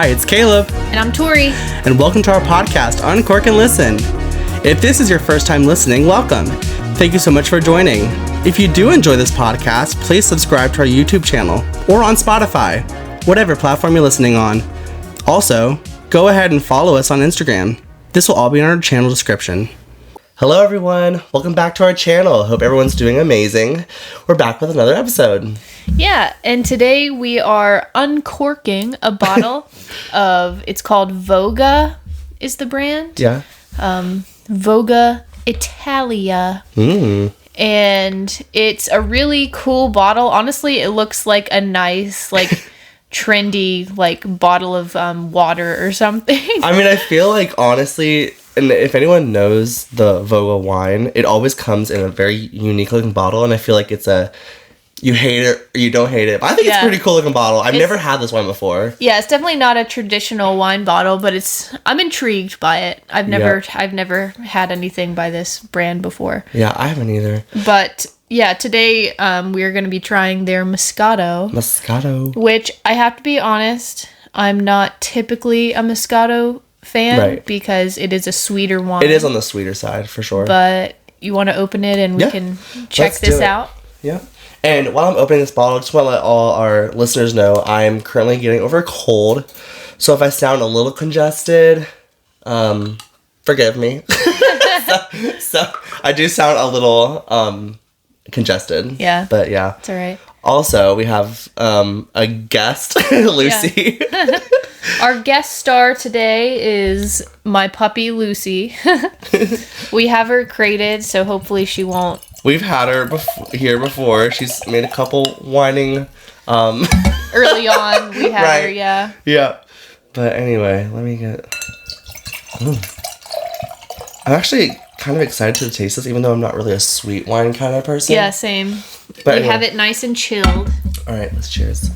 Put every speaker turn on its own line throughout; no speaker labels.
Hi, it's Caleb.
And I'm Tori.
And welcome to our podcast, Uncork and Listen. If this is your first time listening, welcome. Thank you so much for joining. If you do enjoy this podcast, please subscribe to our YouTube channel or on Spotify, whatever platform you're listening on. Also, go ahead and follow us on Instagram. This will all be in our channel description. Hello everyone, welcome back to our channel. Hope everyone's doing amazing. We're back with another episode.
Yeah, and today we are uncorking a bottle of, it's called Voga is the brand.
Yeah.
Voga Italia. And it's a really cool bottle. Honestly, it looks like a nice, trendy, bottle of water or something.
I mean, I feel like, honestly, and if anyone knows the Voga wine, it always comes in a very unique looking bottle, and I feel like it's you hate it or you don't hate it. But I think it's a pretty cool looking bottle. I've never had this wine before.
Yeah, it's definitely not a traditional wine bottle, but I'm intrigued by it. I've never had anything by this brand before.
Yeah, I haven't either.
But yeah, today we're going to be trying their Moscato. Which, I have to be honest, I'm not typically a Moscato fan because it is a sweeter wine.
It is on the sweeter side, for sure.
But you want to open it and we can check this out?
Yeah. And while I'm opening this bottle, I just want to let all our listeners know I'm currently getting over a cold. So if I sound a little congested, forgive me. so I do sound a little congested.
Yeah.
But yeah.
It's all right. Also,
we have a guest, Lucy.
Yeah. Our guest star today is my puppy, Lucy. We have her crated, so hopefully she won't.
We've had her here before. She's made a couple whining...
Early on, we had her, yeah.
Yeah. But anyway, let me get... I'm actually kind of excited to taste this, even though I'm not really a sweet wine kind of person.
Yeah, same.
But
we have it nice and chilled.
All right, let's cheers.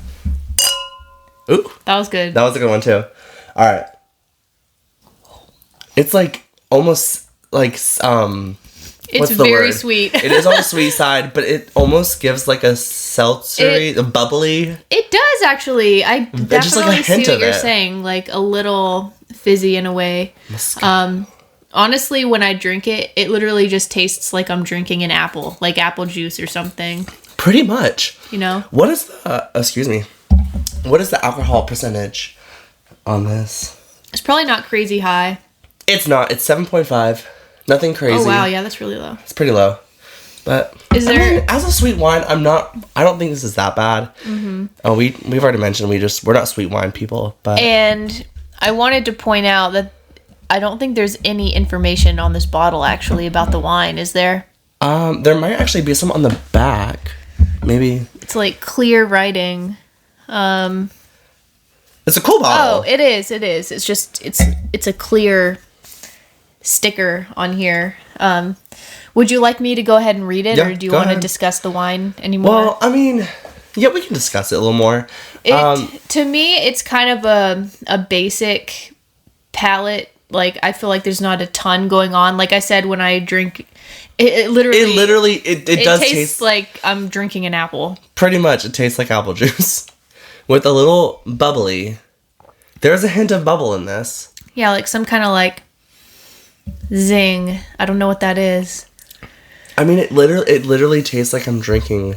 Ooh.
That was good.
That was a good one, too. All right. It's almost
it's very sweet.
It is on the sweet side, but it almost gives a seltzery, a bubbly.
It does, actually. I definitely
just a hint
see what
of
you're
it.
saying. A little fizzy in a way. Honestly, when I drink it, it literally just tastes like I'm drinking an apple. Like apple juice or something.
Pretty much.
You know?
What is what is the alcohol percentage on this?
It's probably not crazy high.
It's not. It's 7.5. Nothing crazy.
Oh, wow. Yeah, that's really low.
It's pretty low. But as a sweet wine, I don't think this is that bad. Mm-hmm. Oh, we've already mentioned we're not sweet wine people, but.
And I wanted to point out that I don't think there's any information on this bottle actually about the wine, is there?
There might actually be some on the back. Maybe.
It's clear writing.
It's a cool bottle.
Oh, it is. It's just it's a clear sticker on here. Would you like me to go ahead and read it, or do you want to discuss the wine anymore?
Well, I mean, yeah, we can discuss it a little more.
To me, it's kind of a basic palate. I feel like there's not a ton going on. Like I said, when I drink, it literally does taste like I'm drinking an apple.
Pretty much, it tastes like apple juice with a little bubbly. There's a hint of bubble in this.
Yeah, some kind of zing. I don't know what that is.
I mean, it literally tastes like I'm drinking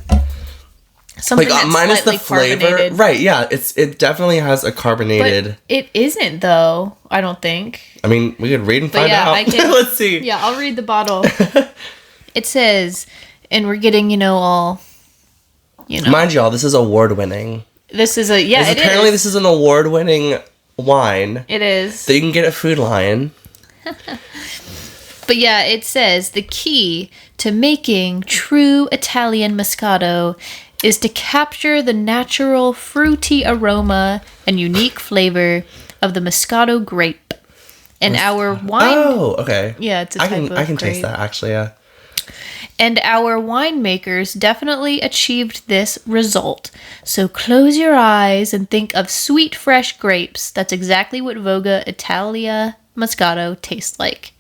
something that's
minus the flavor.
Carbonated.
Right? Yeah, it definitely has a carbonated.
But it isn't though. I don't think.
I mean, we could read and find out. Let's see.
Yeah, I'll read the bottle. It says, and we're getting all.
Mind y'all, this is award winning.
This is
apparently this is an award winning wine.
It is.
That you can get at Food Lion.
But yeah, it says the key to making true Italian Moscato is to capture the natural fruity aroma and unique flavor of the Moscato grape. And our wine...
Oh, okay.
Yeah, it's a type of
I can
grape.
taste that, actually, yeah.
And our winemakers definitely achieved this result. So close your eyes and think of sweet, fresh grapes. That's exactly what Voga Italia Moscato tastes like.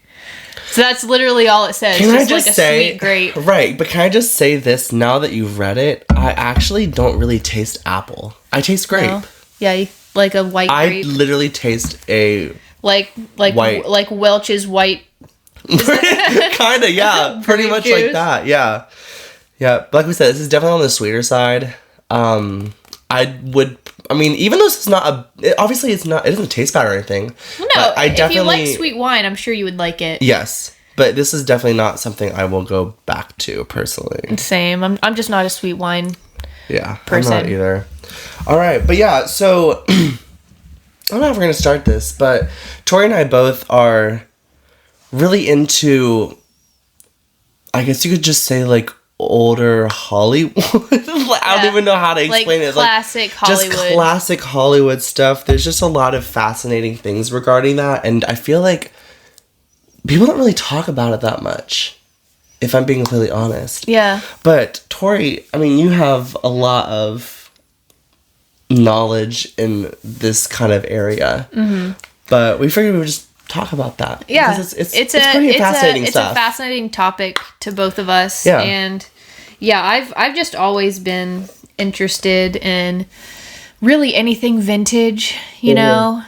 So that's literally all it says.
Can I just
like a
say,
sweet grape.
Right, but can I just say this, now that you've read it, I actually don't really taste apple. I taste grape.
No? Yeah, like a white grape.
I literally taste a
like
white.
like Welch's white.
Kind of, yeah. Pretty much
juice.
like that, yeah. Yeah, but like we said, this is definitely on the sweeter side. Even though this is not obviously it doesn't taste bad or anything.
No, if you like sweet wine, I'm sure you would like it.
Yes, but this is definitely not something I will go back to personally.
Same. I'm just not a sweet wine person.
I'm not either. All right, but yeah, so I don't know if we're going to start this, but Tori and I both are really into, I guess you could just say, like, older Hollywood. I don't even know how to explain it.
Classic Hollywood.
Just classic Hollywood stuff. There's just a lot of fascinating things regarding that, and I feel like people don't really talk about it that much, if I'm being completely honest.
Yeah.
But Tori, I mean, you have a lot of knowledge in this kind of area. Mm-hmm. But we figured we would just talk about that.
Yeah.
Because it's pretty fascinating stuff.
It's a fascinating topic to both of us.
Yeah.
And yeah, I've just always been interested in really anything vintage, you know,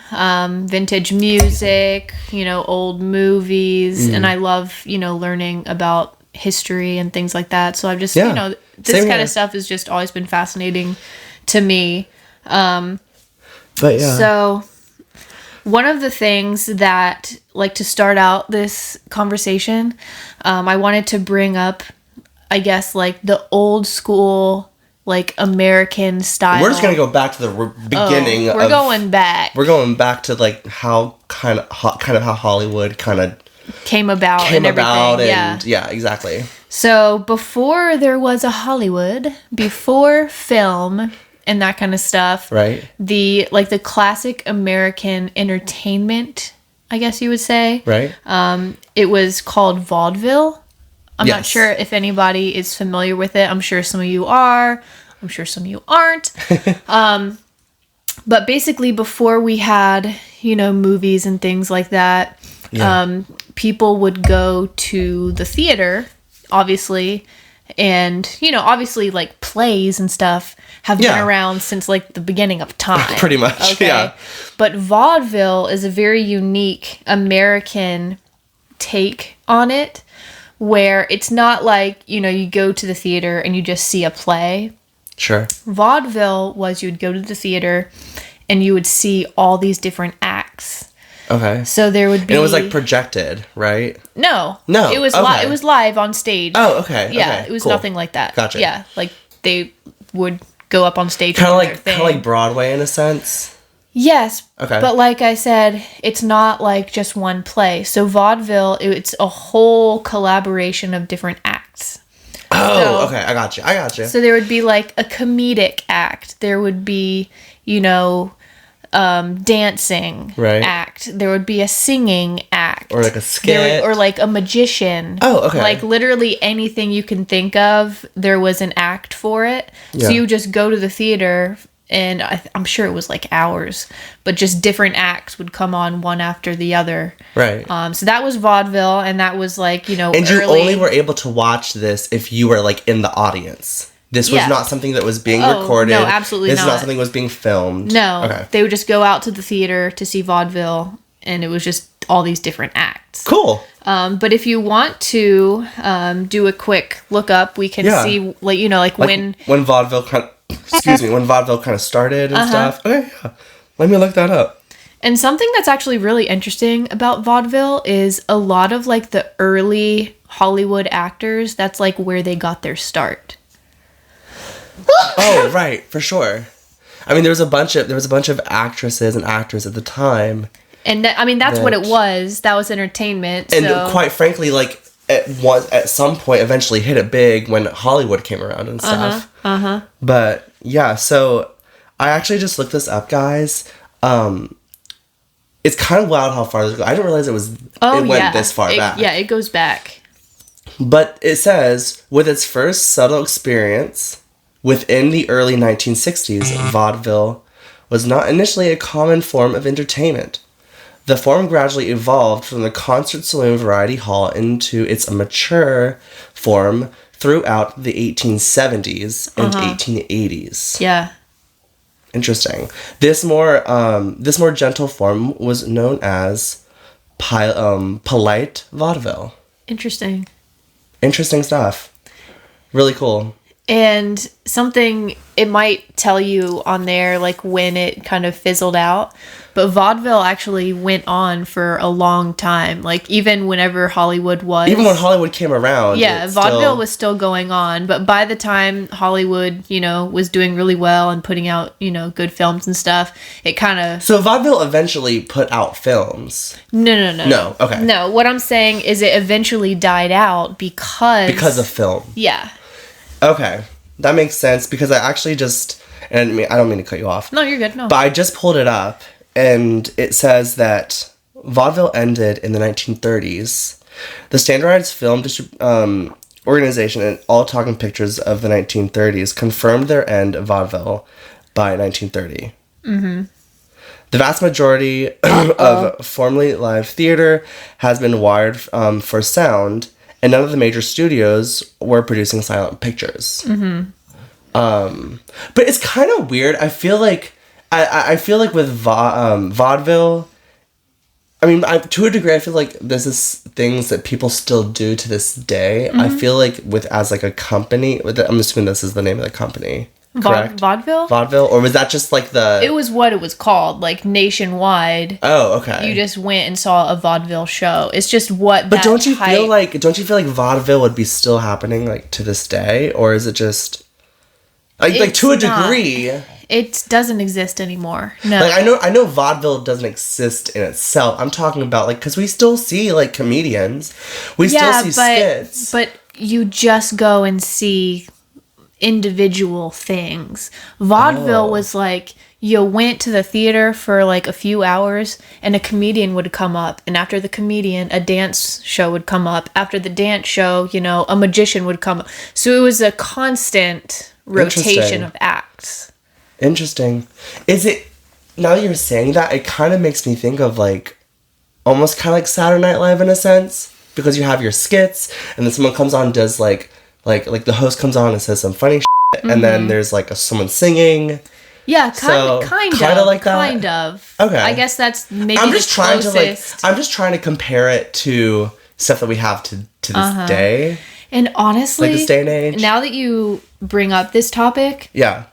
vintage music, you know, old movies. And I love, you know, learning about history and things like that. So I've just, you know, this kind of stuff has just always been fascinating to me.
But yeah.
So one of the things that, like, to start out this conversation, I wanted to bring up, I guess, like, the old school, like, American style.
We're just going to go back to the beginning.
We're going back.
We're going back to, like, how kind of how Hollywood kind of
came about and everything.
Yeah, exactly.
So before there was a Hollywood, before film and that kind of stuff,
right?
The classic American entertainment, I guess you would say,
right?
It was called vaudeville. I'm
Yes.
not sure if anybody is familiar with it. I'm sure some of you are. I'm sure some of you aren't. But basically, before we had, you know, movies and things like that, people would go to the theater, obviously, and, you know, obviously, like, plays and stuff have been around since, like, the beginning of time.
Pretty much, yeah.
But vaudeville is a very unique American take on it, where it's not like, you know, you go to the theater and you just see a play.
Sure.
Vaudeville was you'd go to the theater and you would see all these different acts.
Okay.
So there would be...
And it was, like, projected, right?
No.
No.
It was
okay.
It was live on stage.
Oh, okay.
Yeah,
okay.
it was
Cool.
nothing like that.
Gotcha.
Yeah, like, they would go up on stage
Kind
and
of
do their thing.
Kind of like Broadway in a sense?
Yes.
Okay.
But like I said, it's not like just one play. So vaudeville, it's a whole collaboration of different acts.
Oh, okay. I got you.
So there would be like a comedic act. There would be, you know, dancing act. There would be a singing act.
Or like a skit.
Or like a magician.
Oh, okay.
Like literally anything you can think of, there was an act for it.
Yeah.
So you would just go to the theater, and I'm sure it was like hours, but just different acts would come on one after the other.
Right.
So that was vaudeville, and that was like, you know,
and you only were able to watch this if you were like in the audience. This was not something that was being recorded.
No, absolutely not.
This is not something that was being filmed.
No.
Okay.
They would just go out to the theater to see vaudeville, and it was just all these different acts.
Cool.
But if you want to do a quick look up, we can see, like, you know, like when
vaudeville kind of, when vaudeville kind of started and stuff. Okay, yeah. Let me look that up.
And something that's actually really interesting about vaudeville is a lot of like the early Hollywood actors, that's like where they got their start.
Oh, right, for sure. I mean, there was a bunch of actresses and actors at the time. And
that's what it was. That was entertainment.
And
so.
quite frankly, like at some point eventually hit it big when Hollywood came around and stuff. But yeah, so I actually just looked this up, guys. It's kind of wild how far this goes. I didn't realize it went this far back.
Yeah, it goes back.
But it says, with its first subtle experience within the early 1960s, vaudeville was not initially a common form of entertainment. The form gradually evolved from the concert saloon variety hall into its mature form throughout the 1870s and 1880s.
Yeah.
Interesting. This more gentle form was known as polite vaudeville.
Interesting.
Interesting stuff. Really cool.
And something, it might tell you on there, like, when it kind of fizzled out. But vaudeville actually went on for a long time. Like, even whenever Hollywood was...
Even when Hollywood came around.
Yeah, vaudeville was still going on. But by the time Hollywood, was doing really well and putting out, good films and stuff, it kind of...
So vaudeville eventually put out films?
No.
No, okay.
No, what I'm saying is it eventually died out because...
Because of film.
Yeah.
Okay, that makes sense because I actually just, and I don't mean to cut you off.
No, you're good. No.
But I just pulled it up and it says that vaudeville ended in the 1930s. The standardized film organization and All Talking Pictures of the 1930s confirmed their end of vaudeville by 1930. Mm-hmm. The vast majority of formerly live theater has been wired for sound, and none of the major studios were producing silent pictures. Mm-hmm. But it's kind of weird. I feel like I feel like with vaudeville, I mean, to a degree, I feel like this is things that people still do to this day. Mm-hmm. I feel like as like a company, I'm assuming this is the name of the company. Correct?
Vaudeville?
Vaudeville? Or was that just like the...
It was what it was called, like nationwide.
Oh, okay.
You just went and saw a vaudeville show. It's just what
But don't you feel like vaudeville would be still happening like to this day? Or is it just... Like to a degree...
It doesn't exist anymore. No.
Like I know vaudeville doesn't exist in itself. I'm talking about like because we still see like comedians. We still see skits.
But you just go and see individual things. Vaudeville was like you went to the theater for like a few hours and a comedian would come up, and after the comedian a dance show would come up, after the dance show a magician would come up. So it was a constant rotation of acts.
Interesting. Is it, now that you're saying that, it kind of makes me think of like almost kind of like Saturday Night Live in a sense, because you have your skits and then someone comes on and does like the host comes on and says some funny shit, mm-hmm. and then there's like someone singing.
Yeah, kind of like that. Kind of.
Okay.
I guess that's maybe
I'm just trying
closest.
I'm just trying to compare it to stuff that we have to this day.
And honestly,
like this day and age.
Now that you bring up this topic,
yeah,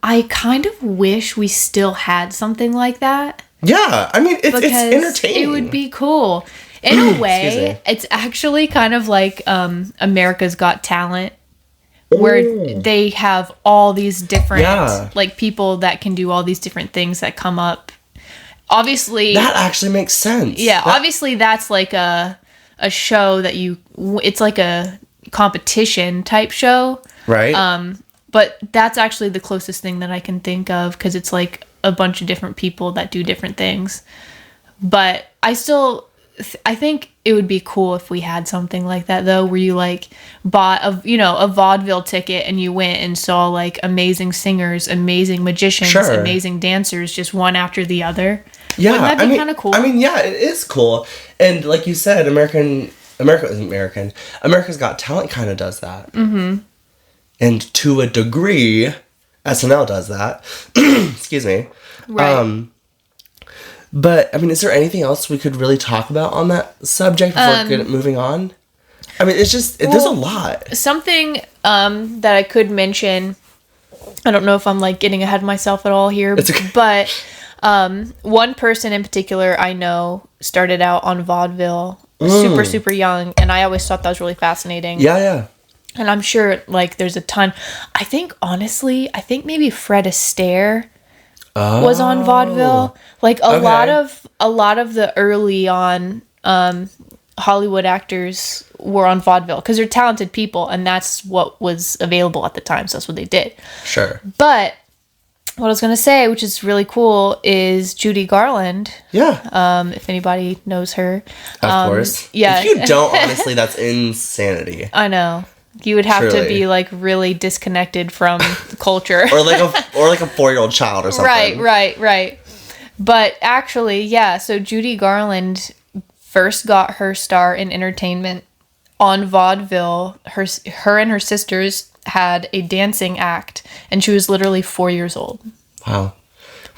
I kind of wish we still had something like that.
Yeah, I mean it's entertaining.
It would be cool. In a way, it's actually kind of like America's Got Talent, where they have all these different like people that can do all these different things that come up. Obviously,
that actually makes sense.
Yeah, obviously that's like a show that it's like a competition type show.
Right.
But that's actually the closest thing that I can think of, because it's like a bunch of different people that do different things. But I think it would be cool if we had something like that, though, where you like bought a vaudeville ticket and you went and saw like amazing singers, amazing magicians, amazing dancers, just one after the other.
Yeah,
wouldn't that be kind of cool?
I mean, yeah, it is cool. And like you said, America's Got Talent kind of does that. Mm-hmm. And to a degree, SNL does that. Excuse me. Right. But, I mean, is there anything else we could really talk about on that subject before moving on? I mean, it's just, there's a lot.
Something that I could mention, I don't know if I'm, like, getting ahead of myself at all here,
it's okay.
But one person in particular I know started out on vaudeville super, super young, and I always thought that was really fascinating.
Yeah.
And I'm sure, like, there's a ton. I think maybe Fred Astaire was on vaudeville. Like a lot of the early on Hollywood actors were on vaudeville because they're talented people, and that's what was available at the time, so that's what they did.
Sure.
But what I was gonna say, which is really cool, is Judy Garland.
Yeah.
If anybody knows her.
Of course.
Yeah.
If you don't, honestly, that's insanity.
I know. You would have to be like really disconnected from culture,
or like a 4-year-old child or something.
Right. But actually, yeah. So Judy Garland first got her start in entertainment on vaudeville. Her and her sisters had a dancing act, and she was literally 4 years old.
Wow.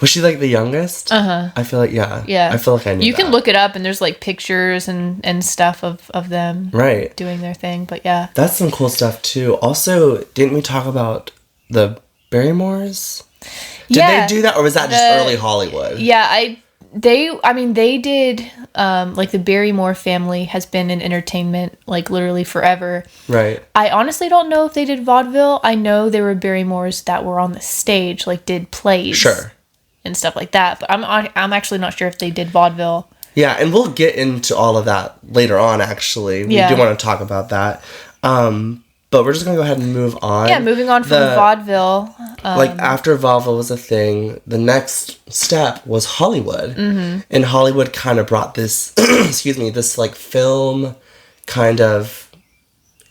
Was she like the youngest? I feel like, yeah. I feel like I knew
You can
that.
look it up and there's like pictures and stuff of them doing their thing, but yeah.
That's some cool stuff too. Also, didn't we talk about the Barrymores? Did they do that, or was that just early Hollywood?
Yeah, they did, like the Barrymore family has been in entertainment like literally forever.
Right.
I honestly don't know if they did vaudeville. I know there were Barrymores that were on the stage, like did plays.
Sure. And
stuff like that, but I'm actually not sure if they did vaudeville.
Yeah, and we'll get into all of that later on, actually. We do want to talk about that. But we're just going to go ahead and move on.
Yeah, moving on from vaudeville.
Like, after vaudeville was a thing, the next step was Hollywood. Mm-hmm. And Hollywood kind of brought this, this, like, film kind of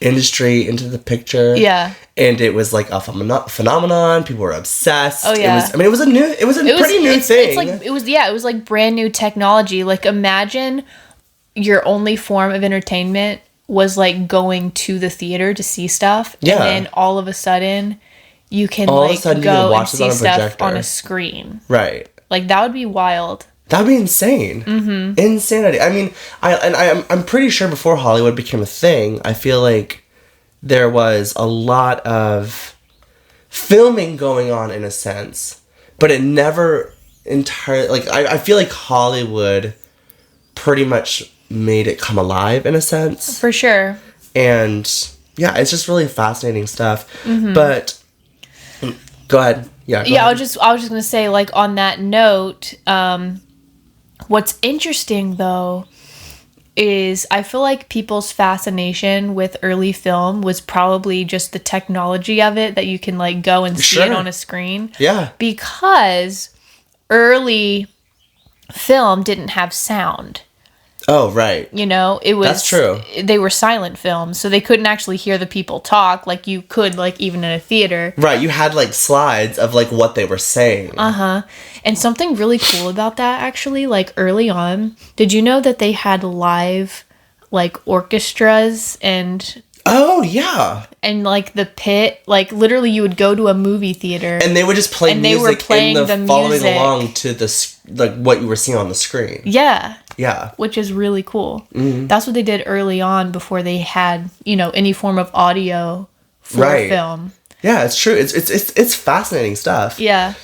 industry into the picture.
Yeah.
And it was like a phenomenon. People were obsessed.
Oh yeah.
It was a pretty new thing.
It was like brand new technology. Like, imagine your only form of entertainment was like going to the theater to see stuff.
Yeah.
And then all of a sudden you can go and see stuff on a screen.
Right.
Like, that would be wild.
That'd be insane. Mm-hmm. Insanity. I mean, I'm pretty sure before Hollywood became a thing, I feel like there was a lot of filming going on in a sense, but it never entirely, like, I feel like Hollywood pretty much made it come alive in a sense.
For sure.
And yeah, it's just really fascinating stuff. Mm-hmm. But go ahead. Go ahead.
I was just gonna say, like, on that note, what's interesting though is I feel like people's fascination with early film was probably just the technology of it, that you can like go and see it on a screen.
Yeah.
Because early film didn't have sound.
Oh, right.
You know, it was...
That's true.
They were silent films, so they couldn't actually hear the people talk like you could, like, even in a theater.
Right, you had, like, slides of, like, what they were saying.
Uh-huh. And something really cool about that, actually, like, early on, did you know that they had live, like, orchestras and...
Oh, yeah.
And, like, the pit, like, literally you would go to a movie theater.
And they would just play music,
they were playing the
following
music
along to the, like, what you were seeing on the screen.
Yeah.
Yeah.
Which is really cool.
Mm-hmm.
That's what they did early on before they had, you know, any form of audio for film.
Yeah, it's true. It's fascinating stuff.
Yeah.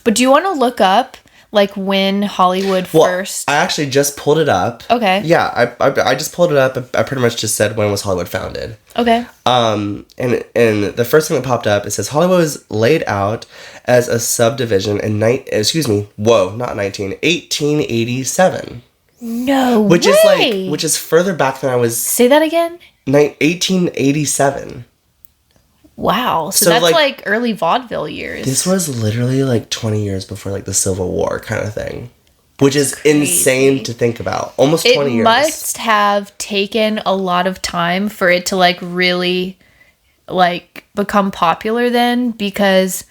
But do you want to look up, like, when Hollywood first...
I actually just pulled it up.
Okay.
Yeah, I just pulled it up. I pretty much just said, when was Hollywood founded?
Okay.
And the first thing that popped up, it says Hollywood was laid out as a subdivision in 1887.
No
which
way.
Which is further back than I was.
Say that again?
1887.
Wow. So that's like early vaudeville years.
This was literally like 20 years before like the Civil War kind of thing. Which is insane to think about. Almost 20 years.
It must have taken a lot of time for it to like really like become popular then, because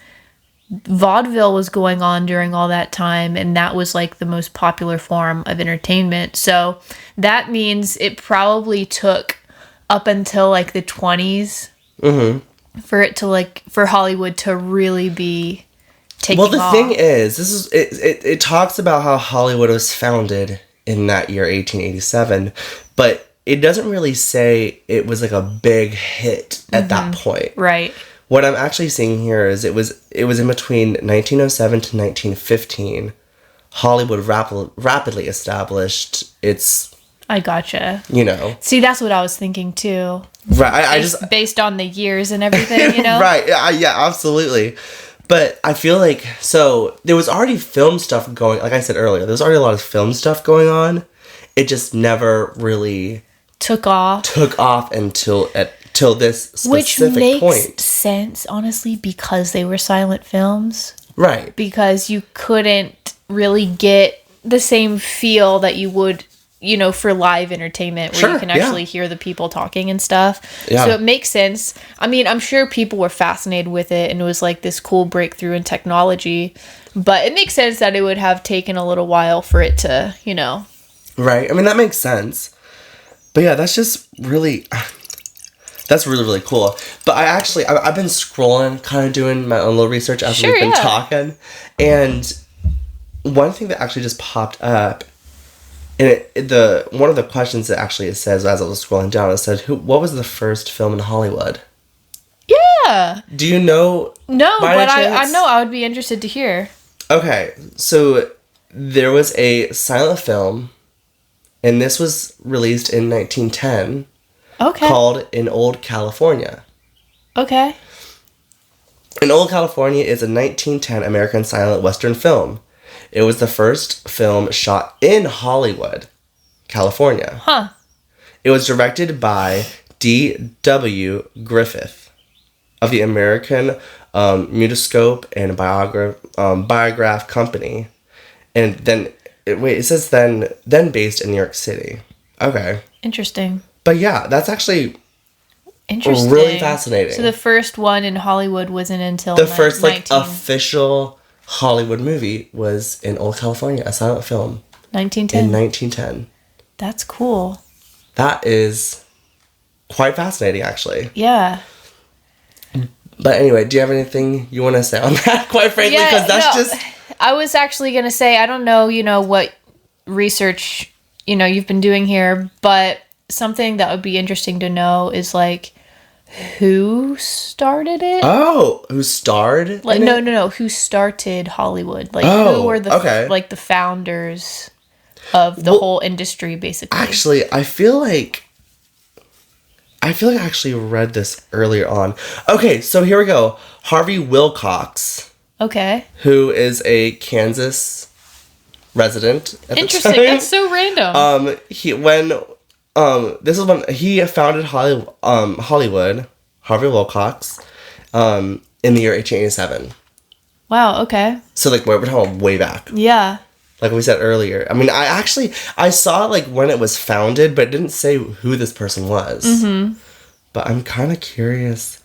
vaudeville was going on during all that time, and that was like the most popular form of entertainment. So that means it probably took up until like the 20s for it to like, for Hollywood to really be taking off.
Well, the thing is, it talks about how Hollywood was founded in that year, 1887, but it doesn't really say it was like a big hit at that point.
Right.
What I'm actually seeing here is it was in between 1907 to 1915. Hollywood rapidly established its...
I gotcha.
You know.
See, that's what I was thinking too.
Right. I just...
Based on the years and everything, you know?
Right. Yeah, absolutely. But I feel like... So, there was already film stuff going... Like I said earlier, there was already a lot of film stuff going on. It just never really... Took off until this specific point.
Which makes sense, honestly, because they were silent films.
Right. Because
you couldn't really get the same feel that you would, you know, for live entertainment, where you can actually hear the people talking and stuff. Yeah. So it makes sense. I mean, I'm sure people were fascinated with it, and it was like this cool breakthrough in technology. But it makes sense that it would have taken a little while for it to, you know.
Right. I mean, that makes sense. But yeah, that's just really... That's really, really cool. But I've been scrolling, kind of doing my own little research as we've been talking. And one thing that actually just popped up, and one of the questions that actually it says as I was scrolling down, it said, what was the first film in Hollywood?
Yeah.
Do you know?
No, but I know I would be interested to hear.
Okay, so there was a silent film, and this was released in 1910.
Okay.
Called In Old California.
Okay.
In Old California is a 1910 American silent Western film. It was the first film shot in Hollywood, California.
Huh.
It was directed by D.W. Griffith of the American Mutoscope and Biograph Company. And then, it says then based in New York City. Okay.
Interesting.
But yeah, that's actually
interesting.
Really fascinating.
So the first one in Hollywood wasn't until
the first official Hollywood movie was in Old California, a silent film.
1910.
In 1910.
That's cool.
That is quite fascinating, actually.
Yeah.
But anyway, do you have anything you want to say on that? Quite frankly, because just.
I was actually gonna say I don't know, what research you've been doing here, but something that would be interesting to know is who started it?
Oh, who starred?
No. Who started Hollywood? Who were the the founders of the whole industry, basically?
Actually, I feel like I actually read this earlier on. Okay, so here we go. Harvey Wilcox.
Okay.
Who is a Kansas resident at
Interesting.
the time.
That's so random.
This is when he founded Hollywood, Harvey Wilcox, in the year 1887.
Wow, okay.
So, we're talking way back.
Yeah.
Like we said earlier. I mean, I saw, when it was founded, but it didn't say who this person was.
Mm-hmm.
But I'm kind of curious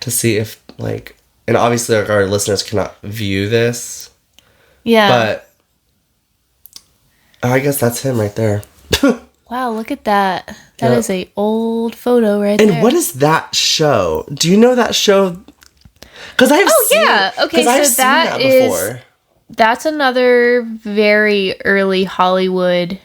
to see if, and obviously, our listeners cannot view this.
Yeah.
But I guess that's him right there.
Wow, look at that. That is a old photo right there.
And what is that show? Do you know that show? Because I've seen
Okay, so that before. That's another very early Hollywood.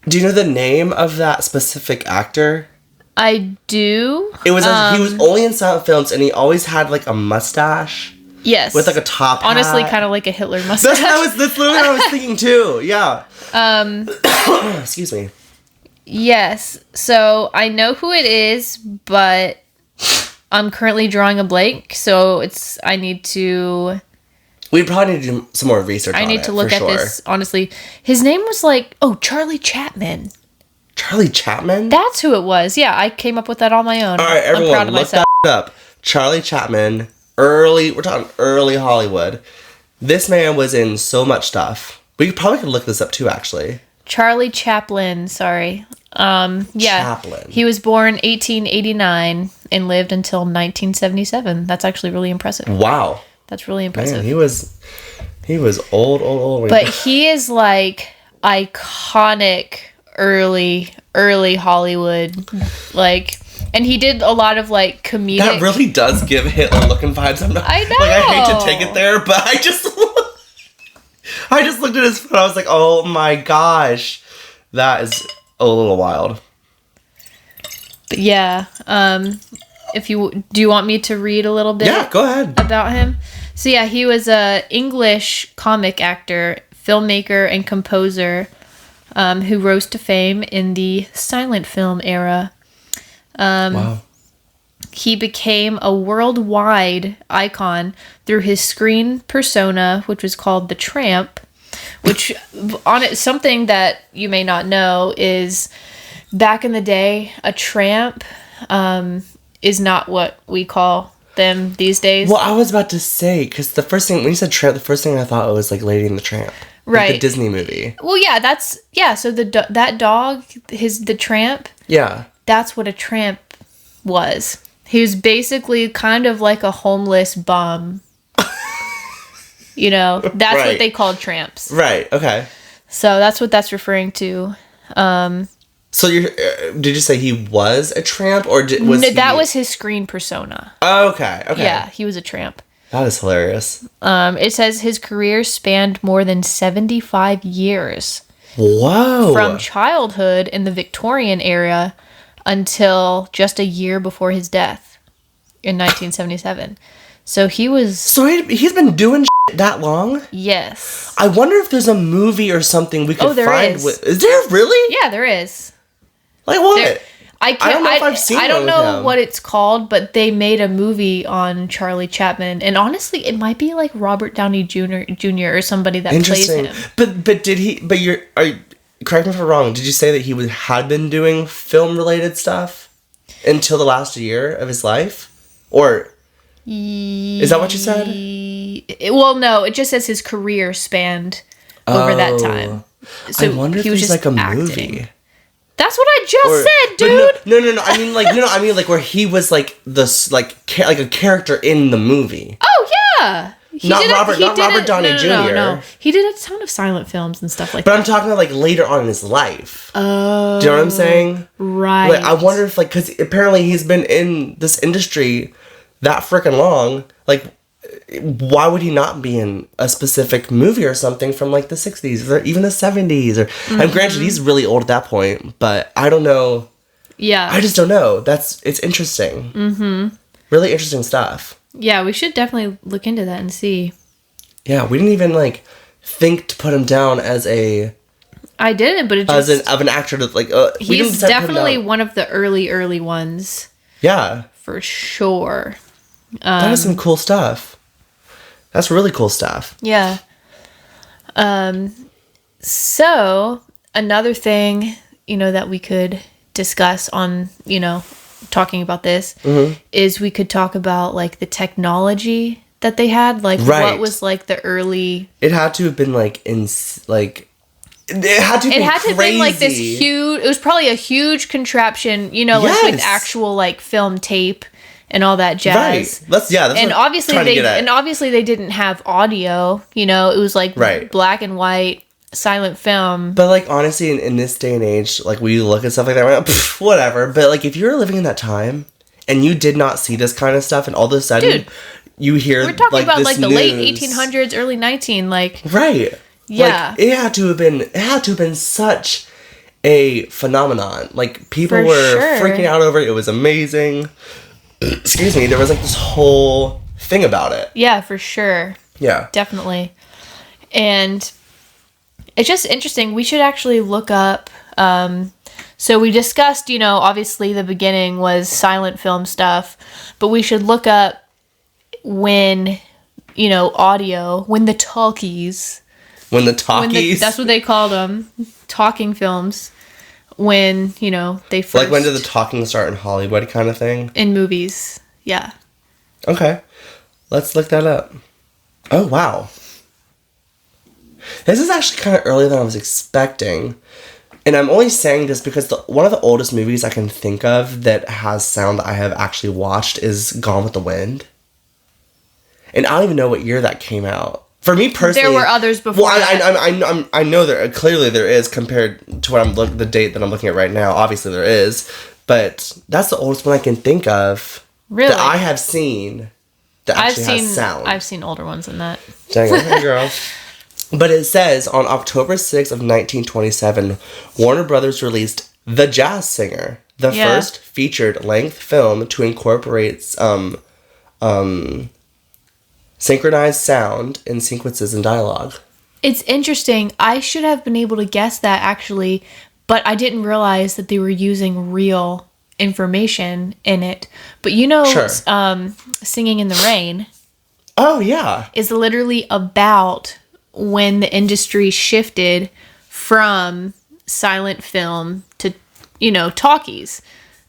Do you know the name of that specific actor?
I do.
It was he was only in silent films, and he always had a mustache.
Yes.
With a top hat.
Honestly, kind of like a Hitler mustache.
That's literally what I was thinking too. Yeah. Excuse me.
Yes. So I know who it is, but I'm currently drawing a blank. So I need to.
We probably need to do some more research.
I need to look at this. Honestly, his name was Charlie Chapman.
Charlie Chapman?
That's who it was. Yeah, I came up with that on my own.
All right, everyone,
I'm proud of
look
myself.
that up. Charlie Chapman, we're talking early Hollywood. This man was in so much stuff. We probably could look this up too, actually.
Charlie Chaplin, sorry. Yeah.
Chaplin.
He was born 1889 and lived until 1977. That's actually really impressive.
Wow.
That's really impressive.
Man, he was old.
But he is iconic early Hollywood, and he did a lot of comedic.
That really does give Hitler looking vibes. I know. I hate to take it there, but I just looked at his foot. I was like, oh my gosh, that is a little wild.
But yeah, do you want me to read a little bit?
Yeah, go ahead.
About him. So yeah, he was a English comic actor, filmmaker, and composer. Who rose to fame in the silent film era.
Wow.
He became a worldwide icon through his screen persona, which was called the Tramp, which something that you may not know is back in the day, a tramp is not what we call them these days.
Well, I was about to say, because when you said tramp, the first thing I thought was Lady and the Tramp.
Right.
The Disney movie.
Well, yeah, so that dog, the Tramp.
Yeah.
That's what a tramp was. He was basically kind of like a homeless bum. That's right. What they called tramps.
Right, okay.
So that's what that's referring to.
So So did you say he was a tramp, or was
No,
he...
that was his screen persona.
Oh, okay.
Yeah, he was a tramp.
That is hilarious.
It says his career spanned more than 75 years.
Whoa.
From childhood in the Victorian era until just a year before his death in 1977. So he was...
So he's been doing that long?
Yes.
I wonder if there's a movie or something we could
there
find.
is.
Is there really?
Yeah, there is.
Like what?
I
don't know if I've seen
I don't
one
know
with him.
what it's called, but they made a movie on Charlie Chaplin, and honestly, it might be like Robert Downey Jr. or somebody that plays him.
But did he? But correct me if I'm wrong. Did you say that he had been doing film related stuff until the last year of his life, or is that what you said?
Well, no, it just says his career spanned over that time. So
I wonder if
he was
there's
just
like a
acting.
movie.
That's what I just said, dude.
No. I mean, like where he was like like a character in the movie.
Oh yeah.
Not Robert Downey Jr.
No. He did a ton of silent films and stuff like that.
But I'm talking about like later on in his life.
Oh.
Do you know what I'm saying?
Right.
Like, I wonder if like, because apparently he's been in this industry that freaking long. Like, why would he not be in a specific movie or something from like the 60s or even the 70s? Or and granted, he's really old at that point, but I don't know.
Yeah.
I just don't know. It's interesting. Mm-hmm. Really interesting stuff.
Yeah, we should definitely look into that and see.
Yeah, we didn't even like think to put him down as
I didn't, but it just...
As an actor to like...
he's definitely one of the early ones.
Yeah.
For sure.
That is some cool stuff. That's really cool stuff.
Yeah. So, another thing, that we could discuss on, talking about this is we could talk about, like, the technology that they had. Like, what was, like, the early...
It had to have been, like, it had to have been
like this huge... It was probably a huge contraption, like, with actual, like, film tape and all that jazz.
Right. That's
and obviously they didn't have audio. It was like black and white silent film.
But like honestly, in this day and age, like we look at stuff like that, we're like, whatever. But like if you were living in that time and you did not see this kind of stuff, and all of a sudden you hear
we're talking about
this
like the
news,
late 1800s, early 19, like
right.
Yeah,
like, it had to have been such a phenomenon. Like people were freaking out over it. It was amazing. Excuse me, there was like this whole thing about it.
Yeah, for sure.
Yeah.
Definitely. And it's just interesting. We should actually look up. So we discussed, obviously the beginning was silent film stuff, but we should look up when, audio, when the talkies. That's what they called them. Talking films. When, they first...
Like, when did the talking start in Hollywood kind of thing?
In movies, yeah.
Okay. Let's look that up. Oh, wow. This is actually kind of earlier than I was expecting. And I'm only saying this because one of the oldest movies I can think of that has sound that I have actually watched is Gone with the Wind. And I don't even know what year that came out. For me personally,
there were others before.
Well, I know there clearly there is compared to what the date that I'm looking at right now. Obviously there is, but that's the oldest one I can think of.
Really?
That I have seen. That actually has sound.
I've seen older ones than that.
Dang it, girl. But it says on October 6th of 1927, Warner Brothers released The Jazz Singer, the first featured length film to incorporate synchronized sound in sequences and dialogue.
It's interesting. I should have been able to guess that actually, but I didn't realize that they were using real information in it. But Singing in the Rain.
Oh yeah,
is literally about when the industry shifted from silent film to talkies.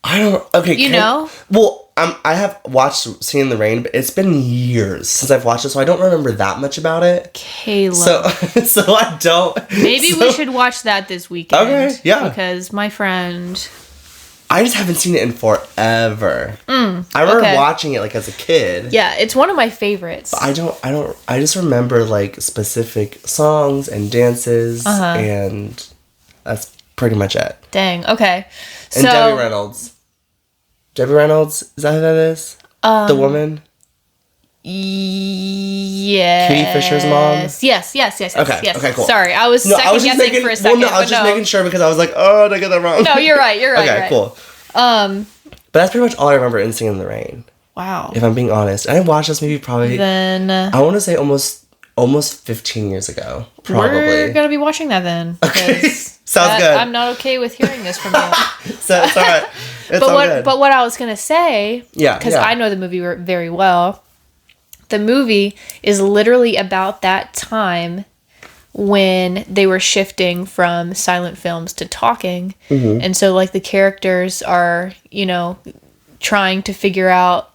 Well, I have watched Singing in the Rain, but it's been years since I've watched it, so I don't remember that much about it.
Kayla.
So I don't.
Maybe we should watch that this weekend.
Okay, yeah.
Because my friend...
I just haven't seen it in forever. I remember watching it like as a kid.
Yeah, it's one of my favorites.
But I just remember like specific songs and dances, and that's pretty much it.
Dang. Okay.
And Debbie Reynolds. Debbie Reynolds, is that who that is? The woman?
Yes.
Katie Fisher's mom?
Yes.
Okay,
yes.
okay, cool.
Sorry, I was second guessing for a second.
Well, no, I was just making sure because I was like, oh, did I get that wrong?
No, you're right.
Okay, cool. But that's pretty much all I remember in Singing in the Rain.
Wow.
If I'm being honest. I watched this movie probably,
then
I want to say almost 15 years ago. Probably.
We're going to be watching that then.
Okay. Sounds good.
I'm not okay with hearing this from you.
So it's all right.
But what I was going to say, because I know the movie very well, the movie is literally about that time when they were shifting from silent films to talking. Mm-hmm. And so, like, the characters are, trying to figure out,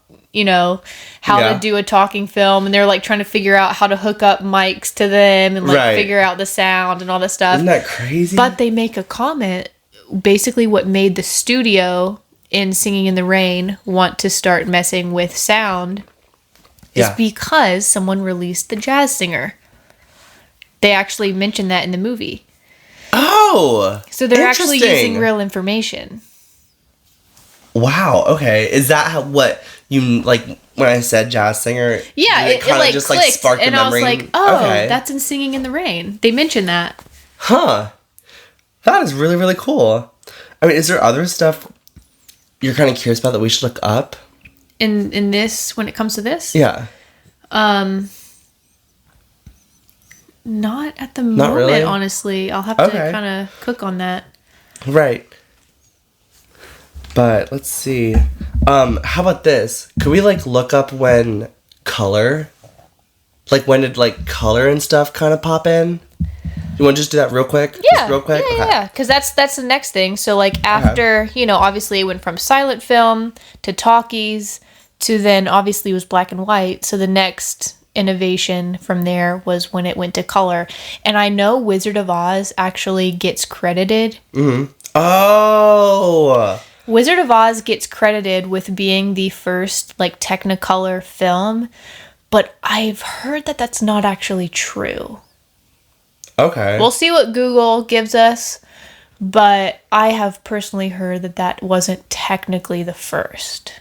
how to do a talking film. And they're, like, trying to figure out how to hook up mics to them and, like, figure out the sound and all this stuff.
Isn't that crazy?
But they make a comment, basically what made the studio in Singing in the Rain want to start messing with sound is because someone released the jazz singer. They actually mentioned that in the movie.
Oh!
So they're actually using real information.
Wow, okay. Is that what you, like, when I said jazz singer?
Yeah, it kind of
just
clicked,
like sparked the memory.
And I was like, oh, that's in Singing in the Rain. They mentioned that.
Huh. That is really, really cool. I mean, is there other stuff you're kind of curious about that we should look up?
In this, when it comes to this?
Yeah.
Not at the moment,
really?
Honestly. I'll have to kind of cook on that.
Right. But let's see. How about this? Could we like look up when color? Like when did like color and stuff kind of pop in? You want to just do that real quick?
Yeah.
Just real quick?
Yeah. Because that's the next thing. So like after, obviously it went from silent film to talkies to then obviously it was black and white. So the next innovation from there was when it went to color. And I know Wizard of Oz actually gets credited.
Mm-hmm. Oh!
Wizard of Oz gets credited with being the first like Technicolor film, but I've heard that that's not actually true.
Okay.
We'll see what Google gives us, but I have personally heard that wasn't technically the first.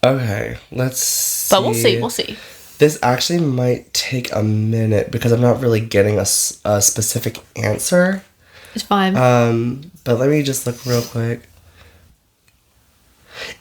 Okay, let's see.
But we'll see.
This actually might take a minute because I'm not really getting a specific answer.
It's fine.
But let me just look real quick.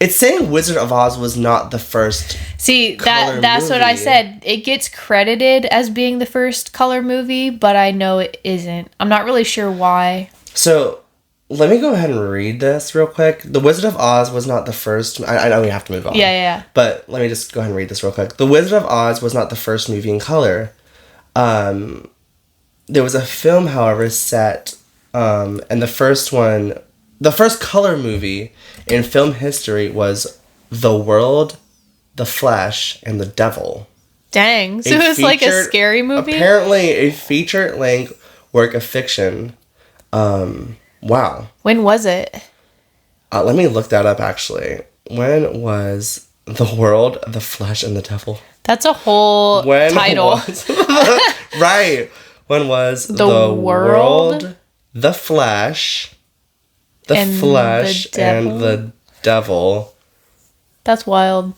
It's saying Wizard of Oz was not the first.
See, that's
movie.
what I said. It gets credited as being the first color movie, but I know it isn't. I'm not really sure why.
So, let me go ahead and read this real quick. The Wizard of Oz was not the first. I know we have to move on.
Yeah.
But let me just go ahead and read this real quick. The Wizard of Oz was not the first movie in color. There was a film, however, set, and the first color movie in film history was The World, The Flesh, and the Devil.
Dang. So it was like a scary movie?
Apparently a feature-length work of fiction. Wow.
When was it?
Let me look that up, actually. When was The World, The Flesh, and the Devil?
That's a whole title.
Right. When was
The World,
The Flesh... and the Devil.
That's wild.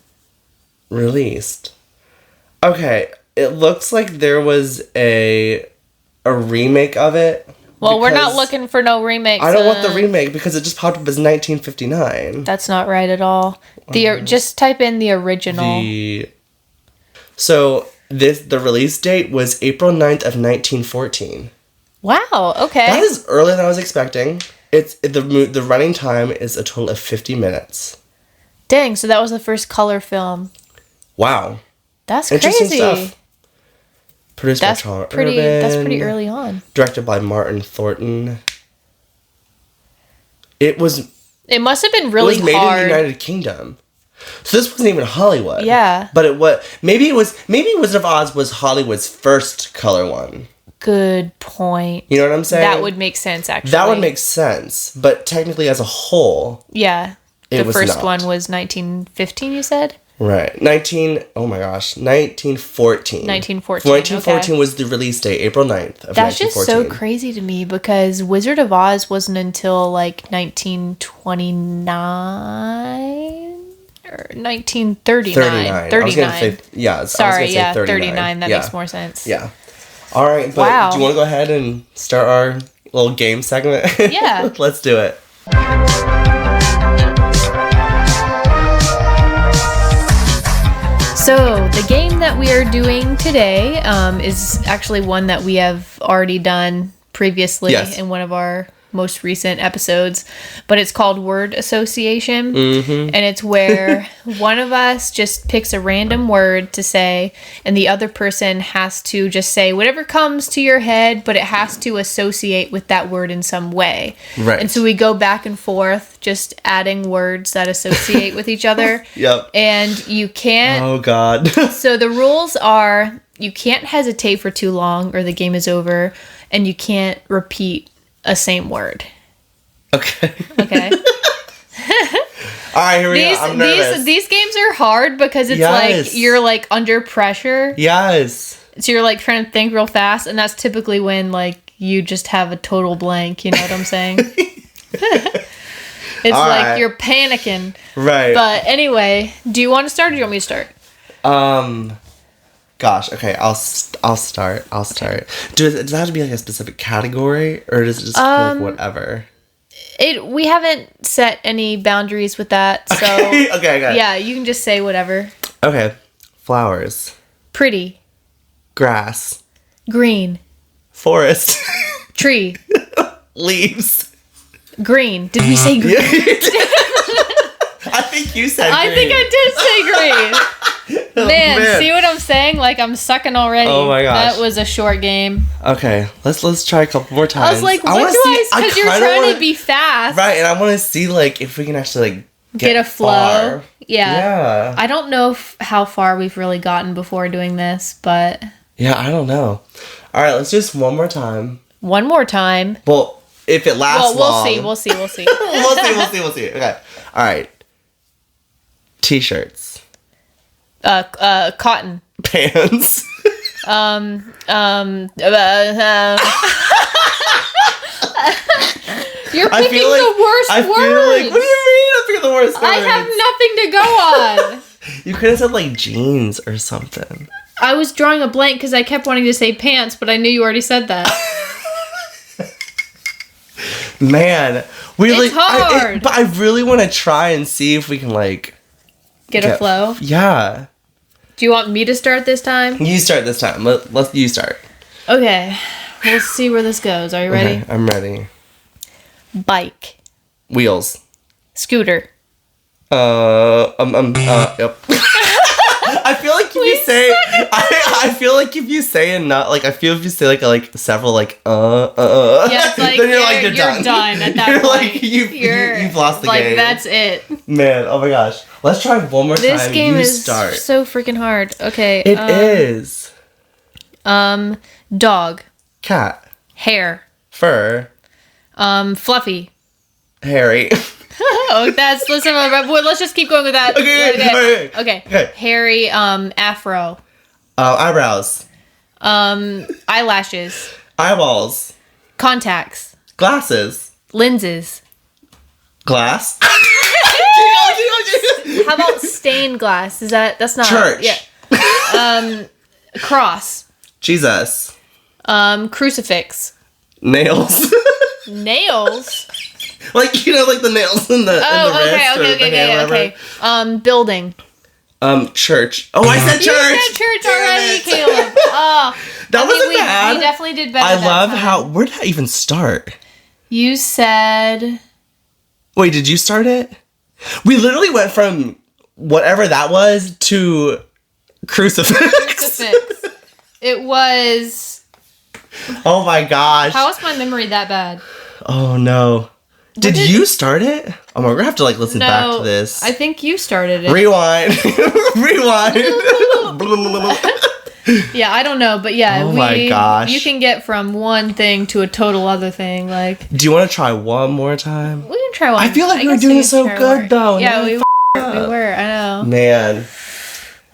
Released. Okay, it looks like there was a remake of it.
Well, we're not looking for no remakes.
I don't want the remake because it just popped up as 1959.
That's not right at all. Just type in the original.
So the release date was April 9th of 1914.
Wow, okay.
That is earlier than I was expecting. The running time is a total of 50 minutes.
Dang, so that was the first color film.
Wow.
That's
interesting
crazy.
Stuff. Produced by Charles Urban.
That's pretty early on.
Directed by Martin Thornton. It must have been really hard. It was made in the United Kingdom. So this wasn't even Hollywood.
Yeah.
But maybe Wizard of Oz was Hollywood's first color one.
Good point.
You know what I'm saying?
That would make sense, actually.
That would make sense. But technically as a whole...
Yeah.
The
first one was 1915, you said?
Right. 1914. 1914 was the release date, April 9th of
That's
1914.
just so crazy to me because Wizard of Oz wasn't until like 1929 or 1939.
39.
Sorry,
I was gonna say
39. That makes more sense.
Yeah. All right, but
Wow.
do you want to go ahead and start our little game segment?
Yeah.
Let's do it.
So, the game that we are doing today is actually one that we have already done previously in one of our most recent episodes, but it's called Word Association. And it's where one of us just picks a random word to say, and the other person has to just say whatever comes to your head, but it has to associate with that word in some way.
Right.
And so we go back and forth, just adding words that associate with each other.
Yep.
And you can't...
Oh, God.
So the rules are you can't hesitate for too long or the game is over, and you can't repeat a same word.
Okay.
Okay.
All right, here we go. I'm nervous.
These games are hard because it's like you're like under pressure.
Yes.
So you're like trying to think real fast, and that's typically when like you just have a total blank. You know what I'm saying? It's
all
like
right.
you're panicking.
Right.
But anyway, do you want to start or do you want me to start?
Gosh, okay, I'll start. Okay. Does it have to be like a specific category, or does it just like whatever?
We haven't set any boundaries with that, so
okay.
Yeah, you can just say whatever.
Okay, flowers,
Pretty,
grass,
green,
forest,
tree,
leaves,
green. Did we say green?
I think you said green.
I think I did say green. Man, see what I'm saying? Like I'm sucking already.
Oh my gosh.
That was a short game.
Okay, let's try a couple more times.
I was like, because you're trying to be fast.
Right, and I want to see like if we can actually like
get a flow.
Far.
Yeah. I don't know how far we've really gotten before doing this, but
yeah, I don't know. All right, let's do this one more time.
One more time.
Well, if it lasts long.
We'll see.
We'll see. Okay. All right. T-shirts.
Cotton.
Pants.
You're picking the worst words.
What do you mean I'm picking the worst words?
I have nothing to go on.
You could have said like jeans or something.
I was drawing a blank because I kept wanting to say pants, but I knew you already said that.
Man,
it's hard.
but I really want to try and see if we can like
get a flow.
Yeah.
Do you want me to start this time?
You start this time. Let's you start.
Okay, we'll see where this goes. Are you ready?
Okay, I'm ready.
Bike.
Wheels.
Scooter.
Yep. I feel like if you say, I feel like if you say and not like, I feel if you say like several like
yeah, it's like
then you're
done at that
you're
point.
Like you've lost the
like,
game.
That's it.
Man, oh my gosh, let's try one more time.
This game is
start.
so freaking hard. Okay,
it is.
Dog.
Cat.
Hair.
Fur.
Fluffy.
Hairy.
Oh, let's just keep going with that. Okay. Hairy, afro.
Eyebrows.
Eyelashes.
Eyeballs.
Contacts.
Glasses.
Lenses.
Glass.
How about stained glass? That's not
church?
Yeah. Cross.
Jesus.
Crucifix.
Nails.
Nails.
Like like the nails in the wrist.
Okay. Building.
Church. Oh, I said church.
You said church already, Caleb. Oh,
that wasn't bad.
We definitely did better.
I love how. Where did that even start?
You said.
Wait, did you start it? We literally went from whatever that was to crucifix.
It was.
Oh my gosh.
How is my memory that bad?
Oh no. Did you start it? Oh my, we're gonna have to listen back to this.
I think you started it.
Rewind. Rewind.
Yeah, I don't know, but yeah,
my gosh.
You can get from one thing to a total other thing. Like,
do you want to try one more time?
We can try one.
I feel like we were doing so good though.
Yeah, we were. I know.
Man.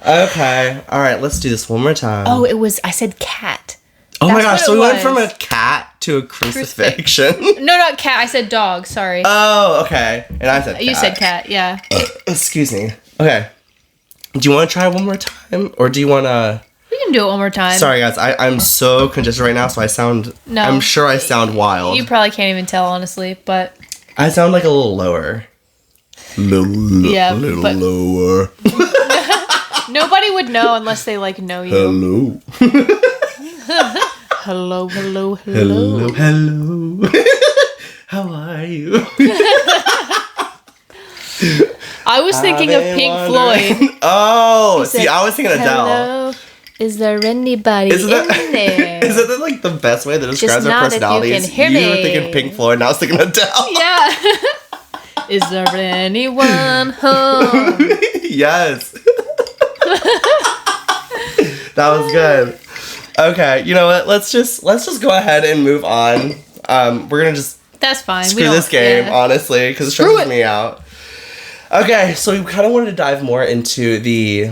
Okay. All right, let's do this one more time.
Oh, I said cat.
Oh my gosh,
what
so
it
we went
was.
from a cat to a crucifixion.
No, not cat. I said dog. Sorry.
Oh, okay. And I said cat.
You said cat, yeah.
Excuse me. Okay. Do you want to try one more time? Or do you want to...
We can do it one more time.
Sorry, guys. I'm so congested right now, so I sound...
No.
I'm sure I sound wild.
You probably can't even tell, honestly, but...
I sound like a little lower.
Yeah,
little
but-
lower.
Nobody would know unless they, like, know you.
Hello.
Hello.
Hello. How are you?
I was thinking of Pink Floyd.
Oh,
He
see,
said,
I was thinking Adele.
Hello, is there anybody
Isn't
in
that,
there?
isn't that like the best way that describes
Just
our
not if you
personalities?
can hear
You were
me.
thinking Pink Floyd, and I was thinking Adele.
Yeah. Is there anyone home?
Yes. That was good. Okay, you know what? Let's just go ahead and move on. We're gonna just
That's fine.
screw this game,
yeah.
honestly, because it
Screw
stresses
it.
me out. Okay, so we kind of wanted to dive more into the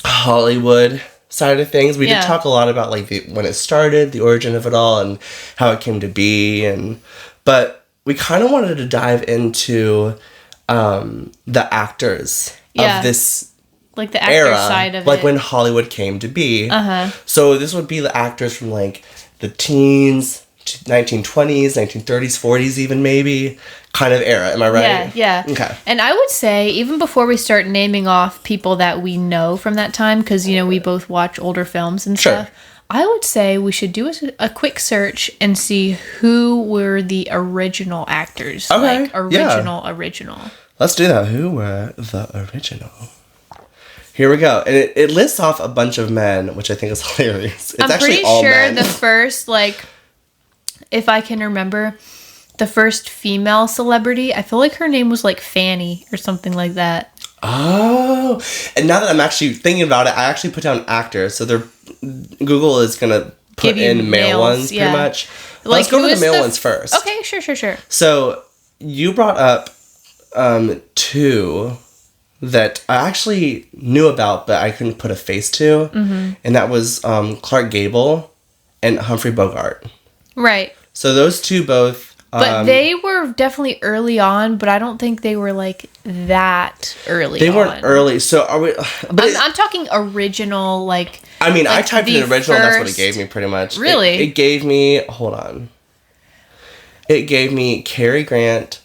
Hollywood side of things. We
Yeah.
did talk a lot about like when it started, the origin of it all, and how it came to be, but we kind of wanted to dive into the actors
Yeah.
of this
Like the actor
era,
side of
like
it.
when Hollywood came to be.
Uh-huh.
So this would be the actors from like the teens, 1920s, 1930s, 40s, even maybe kind of era. Am I right?
Yeah.
Okay.
And I would say, even before we start naming off people that we know from that time, because, you know, we both watch older films and
Sure.
stuff, I would say we should do a quick search and see who were the original actors.
Okay,
Like, original.
Let's do that. Who were the original? Here we go. And it lists off a bunch of men, which I think is hilarious. It's
I'm
actually
pretty
all
sure
men.
the first, like, if I can remember, the first female celebrity, I feel like her name was like Fanny or something like that.
Oh, and now that I'm actually thinking about it, I actually put down actors. So Google is gonna put
Give you
in male
males,
ones,
yeah.
pretty much.
Like,
Let's go
who
to the
is
male
the
ones first.
Okay, sure.
So you brought up two that I actually knew about, but I couldn't put a face to, and that was Clark Gable and Humphrey Bogart.
Right.
So those two both.
But they were definitely early on, but I don't think they were like that early
They
on.
weren't early. So are we? But
I'm talking original, like...
I mean, I
like
typed
the
in original, and that's what it
first-
gave me, pretty much.
Really?
It gave me... Hold on. It gave me Cary Grant,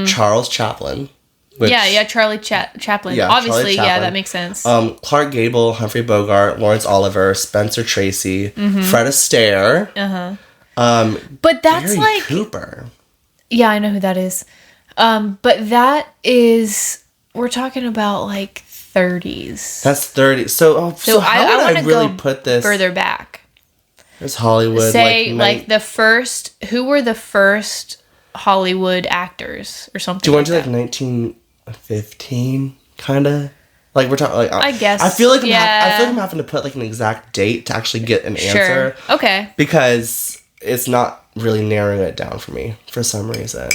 Charles Chaplin. Which,
Yeah, Charlie Chaplin.
Yeah,
Obviously,
Charlie
yeah,
Chaplin.
that makes sense.
Clark Gable, Humphrey Bogart, Lawrence Oliver, Spencer Tracy, Fred Astaire,
But that's
Gary
like...
Cooper.
Yeah, I know who that is. But that is... We're talking about, like, 30s.
That's 30. So how would I
wanna
really
go
put this?
further back.
There's Hollywood.
Say,
like
like, the first... Who were the first Hollywood actors or something?
do you want to
like
do like 1915, kind of? Like we're talking. Like,
I guess,
I feel like
yeah.
I feel like I'm having to put like an exact date to actually get an
Sure.
answer.
Okay.
Because it's not really narrowing it down for me for some reason.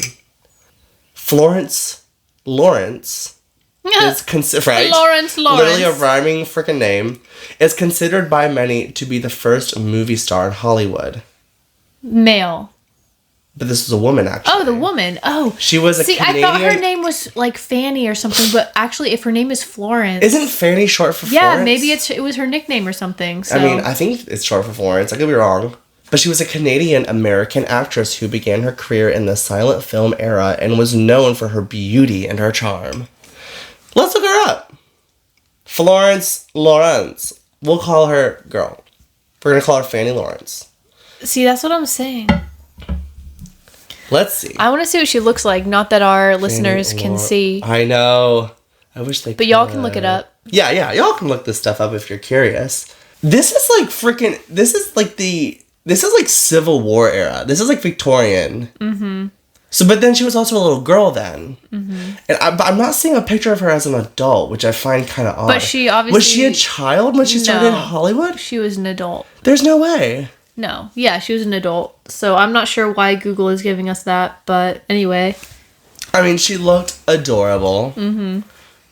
Florence Lawrence is considered right.
Lawrence.
Literally a rhyming freaking name. Is considered by many to be the first movie star in Hollywood.
Male.
But this was a woman, actually.
Oh, the woman. Oh.
She was a
See,
Canadian...
I thought her name was like Fanny or something, but actually if her name is Florence.
Isn't Fanny short for
Yeah,
Florence?
maybe it was her nickname or something. So.
I mean, I think it's short for Florence. I could be wrong. But she was a Canadian-American actress who began her career in the silent film era and was known for her beauty and her charm. Let's look her up. Florence Lawrence. We'll call her girl. We're going to call her Fanny Lawrence.
See, that's what I'm saying.
Let's see.
I want to see what she looks like. Not that our listeners can see.
I know. I wish they could.
But y'all can look it up.
Yeah. Y'all can look this stuff up if you're curious. This is like freaking... This is like Civil War era. This is like Victorian. Mm-hmm. So, but then she was also a little girl then. Mm-hmm. And I'm not seeing a picture of her as an adult, which I find kind of odd.
But she obviously...
Was she a child when she started in Hollywood?
She was an adult.
There's no way.
No. Yeah, she was an adult. So I'm not sure why Google is giving us that. But anyway.
I mean, she looked adorable. Mm-hmm.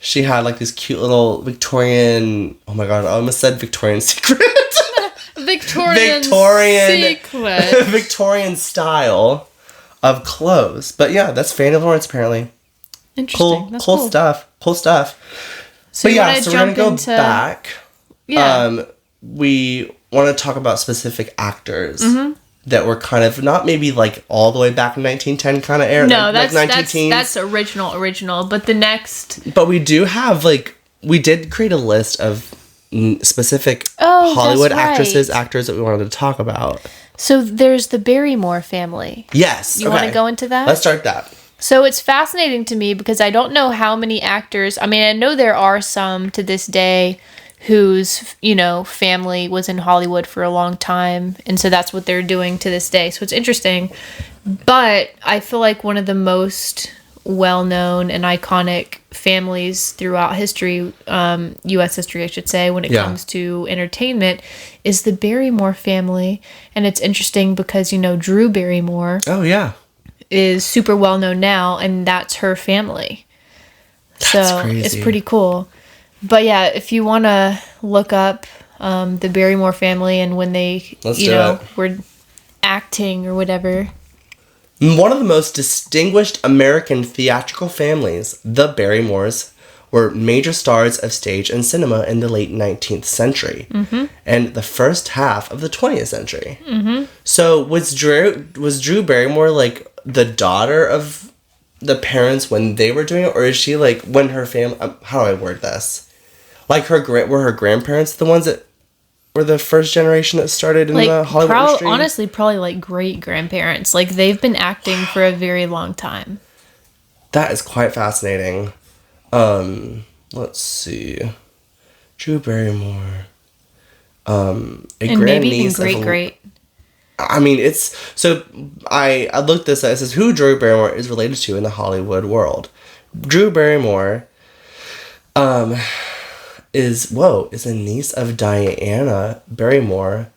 She had like these cute little Victorian. Oh my god! I almost said Victorian Secret.
Victorian secret.
Victorian style of clothes. But yeah, that's Fanny Lawrence apparently.
Interesting.
Cool stuff. Cool stuff.
So
but yeah, so we're gonna go
into...
back.
Yeah.
We want to talk about specific actors that were kind of not maybe like all the way back in 1910 kind of era.
No,
like
that's original. But the next.
But we do have we did create a list of specific Hollywood actresses, actors that we wanted to talk about.
So there's the Barrymore family.
Yes.
You want to go into that?
Let's start that.
So it's fascinating to me because I don't know how many actors. I mean, I know there are some to this day whose, family was in Hollywood for a long time. And so that's what they're doing to this day. So it's interesting. But I feel like one of the most well-known and iconic families throughout history, U.S. history, I should say, when it comes to entertainment, is the Barrymore family. And it's interesting because, Drew Barrymore.
Oh, yeah.
Is super well-known now, and that's her family. That's crazy. It's pretty cool. But yeah, if you want to look up the Barrymore family and when they, were acting or whatever.
One of the most distinguished American theatrical families, the Barrymores, were major stars of stage and cinema in the late 19th century and the first half of the 20th century. So was Drew Barrymore like the daughter of the parents when they were doing it, or is she like when her family? How do I word this? Like were her grandparents the ones that were the first generation that started in the Hollywood industry?
Honestly, probably like great grandparents. Like they've been acting for a very long time.
That is quite fascinating. Let's see, Drew Barrymore. And
maybe even great.
I mean, it's so. I looked this up. It says who Drew Barrymore is related to in the Hollywood world. Drew Barrymore, is a niece of Diana Barrymore,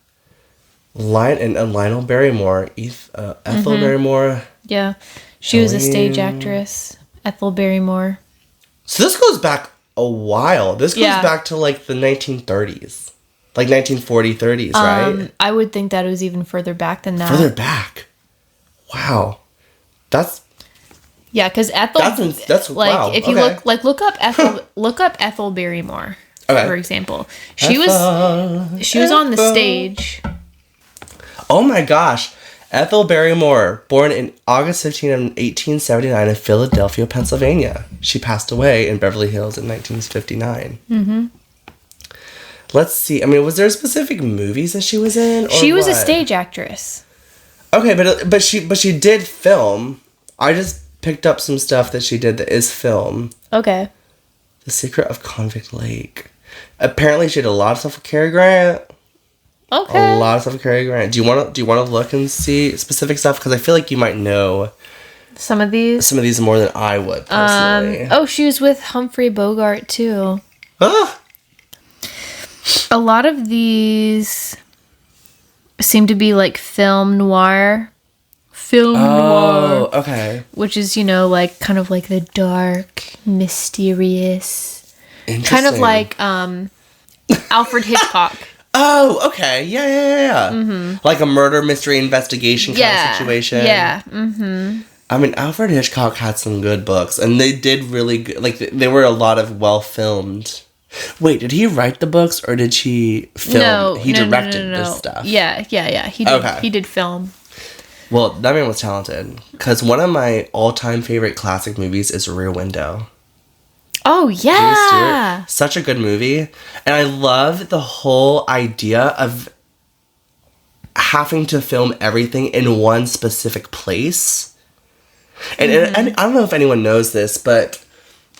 Lionel Barrymore, Ethel Barrymore.
Yeah, she was a stage actress, Ethel Barrymore.
So this goes back a while. This goes back to like the 1930s. Like 1940, 30s, right?
I would think that it was even further back than that.
Further back? Wow. That's...
Yeah, because Ethel...
That's like, wow.
If you look up Ethel Barrymore, for example. She was on the stage.
Oh my gosh. Ethel Barrymore, born in August 15 of 1879 in Philadelphia, Pennsylvania. She passed away in Beverly Hills in 1959. Let's see. I mean, was there specific movies that she was in? Or
she was a stage actress.
Okay, but she did film. I just picked up some stuff that she did that is film. Okay. The Secret of Convict Lake. Apparently, she did a lot of stuff with Cary Grant. Okay. A lot of stuff with Cary Grant. Do you want to look and see specific stuff? Because I feel like you might know
some of these
more than I would personally.
She was with Humphrey Bogart too.
Ah.
A lot of these seem to be like film noir.
Noir. Okay.
Which is, like kind of like the dark, mysterious. Kind of like Alfred Hitchcock.
Oh, okay. Yeah. Mm-hmm. Like a murder mystery investigation kind of situation.
Yeah. Mm-hmm.
I mean, Alfred Hitchcock had some good books, and they did really good. Like, there were a lot of well-filmed. Wait, did he write the books, or did he film?
No,
he directed this stuff.
Yeah. He did. Okay. He did film.
Well, that man was talented. Because one of my all-time favorite classic movies is Rear Window.
Oh, yeah.
Such a good movie. And I love the whole idea of having to film everything in one specific place. And, and I don't know if anyone knows this, but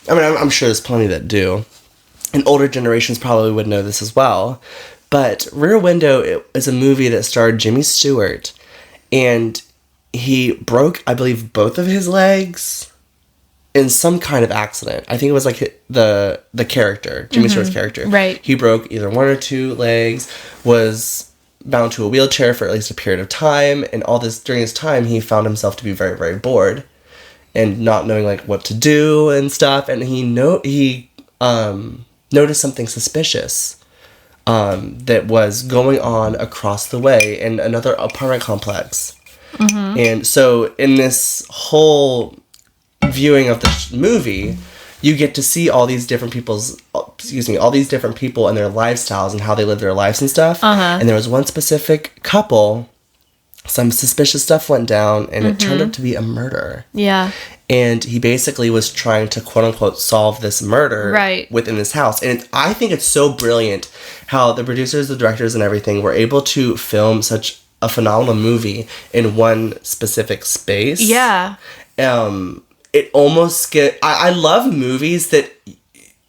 I mean, I'm sure there's plenty that do. And older generations probably would know this as well. But Rear Window is a movie that starred Jimmy Stewart. And he broke, I believe, both of his legs in some kind of accident. I think it was like the character, Jimmy Stewart's character.
Right.
He broke either one or two legs, was bound to a wheelchair for at least a period of time. And all this, during his time, he found himself to be very, very bored. And not knowing like what to do and stuff. And he noticed something suspicious that was going on across the way in another apartment complex. Mm-hmm. And so in this whole viewing of the movie, you get to see all these different people and their lifestyles and how they live their lives and stuff. And there was one specific couple, some suspicious stuff went down, and it turned out to be a murder.
Yeah.
And he basically was trying to, quote unquote, solve this murder within this house. And I think it's so brilliant how the producers, the directors, and everything were able to film such a phenomenal movie in one specific space.
Yeah.
It almost I love movies that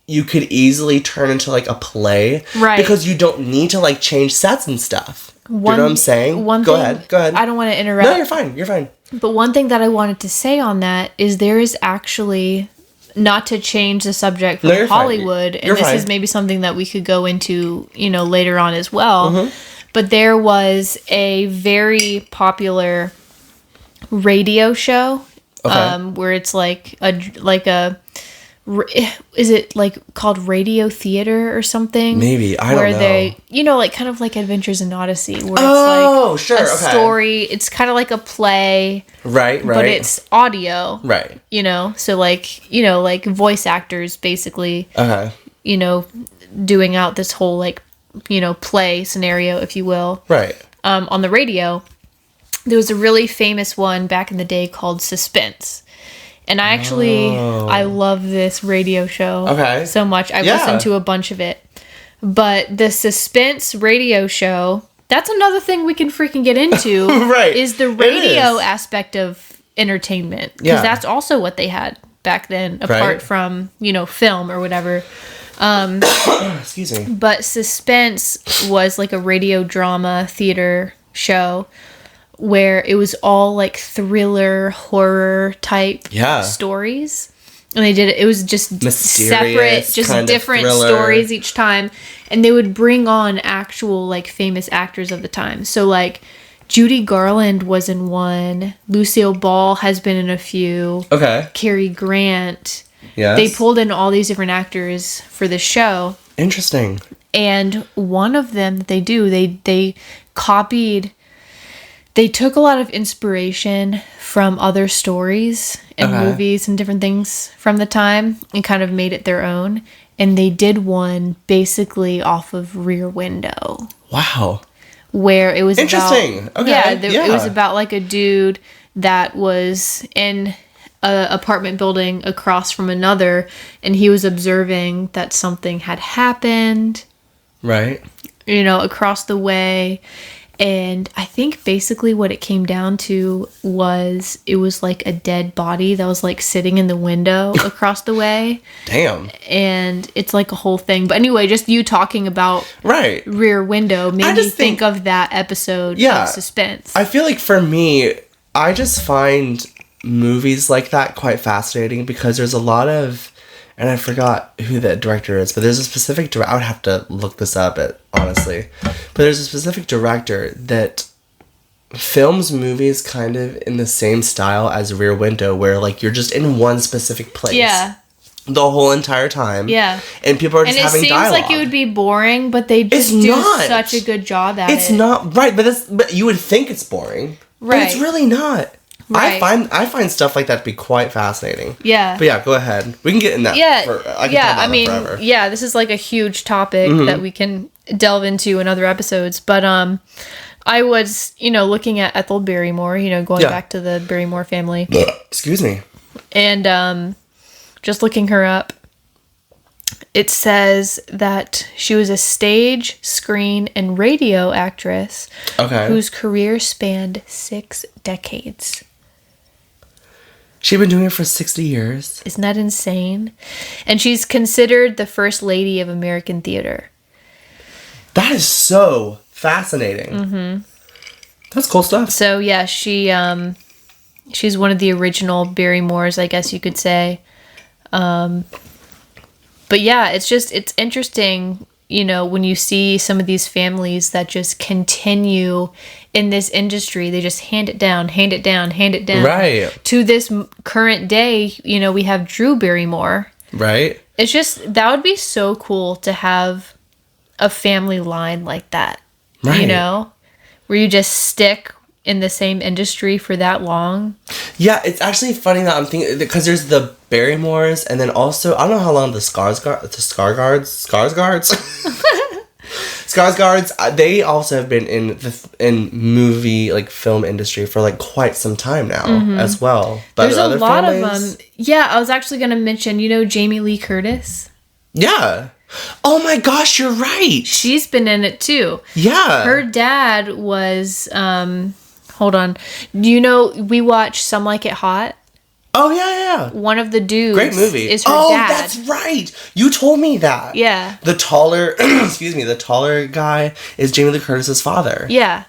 you could easily turn into like a play.
Right.
Because you don't need to like change sets and stuff. You know what I'm saying? Go ahead.
I don't want to interrupt.
No, you're fine.
But one thing that I wanted to say on that is there is actually, not to change the subject from Hollywood, and this is maybe something that we could go into, later on as well, but there was a very popular radio show where it's is it like called Radio Theater or something? Maybe, I don't know. Where they, like kind of like Adventures in Odyssey, where it's like a story. It's kind of like a play, right? But it's audio, right? So like voice actors basically, doing out this whole like play scenario, if you will, right? On the radio, there was a really famous one back in the day called Suspense. And I I love this radio show so much. I've listened to a bunch of it. But the Suspense radio show, that's another thing we can freaking get into, is the radio aspect of entertainment. Because that's also what they had back then, apart from, film or whatever.
Excuse me.
But Suspense was like a radio drama theater show where it was all like thriller horror type stories, and they did it was just mysterious, separate, just different stories each time, and they would bring on actual like famous actors of the time. So like Judy Garland was in one, Lucille Ball has been in a few, Cary Grant. They pulled in all these different actors for the show.
Interesting.
And one of them that they copied. They took a lot of inspiration from other stories and movies and different things from the time and kind of made it their own. And they did one basically off of Rear Window.
Wow.
Where it was
interesting.
It was about like a dude that was in an apartment building across from another, and he was observing that something had happened. Right. Across the way. And I think basically what it came down to was it was like a dead body that was like sitting in the window across the way. Damn. And it's like a whole thing. But anyway, just you talking about Rear Window made me think of that episode of Suspense.
I feel like for me, I just find movies like that quite fascinating because there's a lot of, and I forgot who the director is, but there's a specific director. I would have to look this up, honestly. But there's a specific director that films movies kind of in the same style as Rear Window, where like you're just in one specific place. Yeah. The whole entire time. Yeah. And people are just having dialogue. And it seems like
it would be boring, but they just do such a good job at it.
It's not, right, but you would think it's boring. Right. But it's really not. Right. I find stuff like that to be quite fascinating. Yeah. But yeah, go ahead. We can get in that. Yeah. Forever.
Yeah, this is like a huge topic that we can delve into in other episodes. But I was, looking at Ethel Barrymore, going back to the Barrymore family.
Excuse me.
And just looking her up, it says that she was a stage, screen, and radio actress whose career spanned 6 decades.
She's been doing it for 60 years.
Isn't that insane? And she's considered the first lady of American theater.
That is so fascinating. Mm-hmm. That's cool stuff.
So yeah, she's one of the original Barrymores, I guess you could say. But yeah, it's interesting, when you see some of these families that just continue in this industry, they just hand it down. Right. To this current day, we have Drew Barrymore.
Right?
It's just, that would be so cool to have a family line like that.
Right.
You know? Where you just stick in the same industry for that long.
Yeah, it's actually funny that I'm thinking, because there's the Barrymores, and then also, I don't know how long the Skarsgårds, they also have been in movie, like, film industry for, like, quite some time now, as well. But
there's a lot
families,
of them. Yeah, I was actually going to mention, you know, Jamie Lee Curtis?
Yeah. Oh my gosh, you're right.
She's been in it too.
Yeah.
Her dad was, hold on. Do you know, we watched Some Like It Hot?
Oh, yeah.
One of the dudes
Great movie.
is her dad.
Oh, that's right. You told me that.
Yeah.
The taller, the taller guy is Jamie Lee Curtis's father.
Yeah.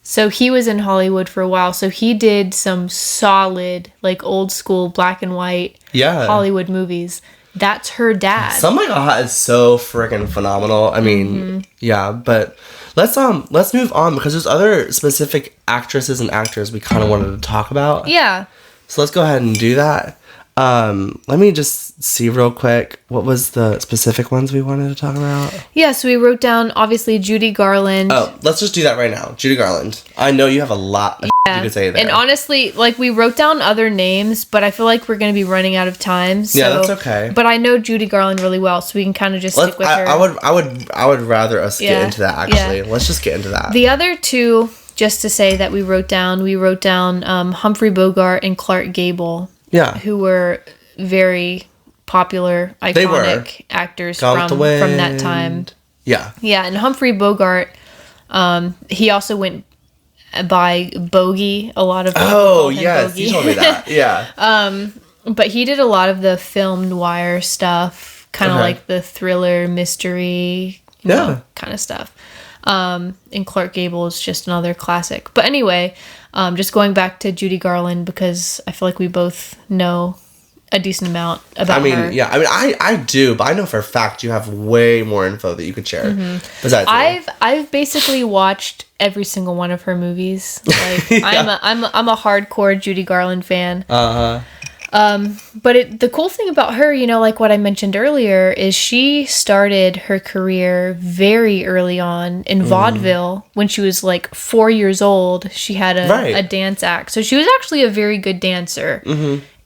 So he was in Hollywood for a while. So he did some solid, like, old school black and white Hollywood movies. That's her dad.
Some Like It Hot is so freaking phenomenal. I mean, yeah, but let's move on, because there's other specific actresses and actors we kind of wanted to talk about.
Yeah.
So let's go ahead and do that. Let me just see real quick. What was the specific ones we wanted to talk about?
Yeah, so we wrote down, obviously, Judy Garland.
Oh, let's just do that right now. Judy Garland. I know you have a lot of you could say there.
And honestly, like, we wrote down other names, but I feel like we're going to be running out of time. So,
yeah, that's okay.
But I know Judy Garland really well, so we can kind of just stick with her.
I would rather us get into that, actually. Yeah. Let's just get into that.
The other two, just to say that we wrote down Humphrey Bogart and Clark Gable.
Yeah.
Who were very popular, iconic actors from that time. Yeah. Yeah, and Humphrey Bogart, he also went by Bogey. A lot of people call him Bogey.
You told me that. Yeah.
But he did a lot of the film noir stuff, kind of like the thriller, mystery, you know, kind of stuff. And Clark Gable is just another classic. But anyway, just going back to Judy Garland, because I feel like we both know a decent amount about her.
Yeah. I mean, I do, but I know for a fact you have way more info that you could share. Besides
I've basically watched every single one of her movies. Like, I'm a hardcore Judy Garland fan. But the cool thing about her, you know, like what I mentioned earlier, is she started her career very early on in vaudeville. When she was like 4 years old, she had a dance act. So she was actually a very good dancer,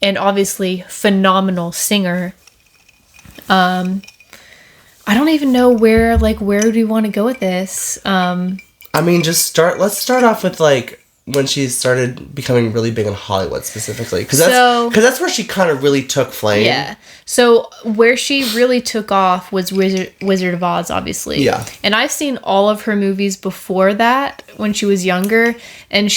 and obviously phenomenal singer. I don't even know where do we want to go with this? I
mean, let's start off with, like, when she started becoming really big in Hollywood specifically, because that's where she kind of really took flame.
Yeah. So where she really took off was Wizard of Oz, obviously.
Yeah.
And I've seen all of her movies before that when she was younger, and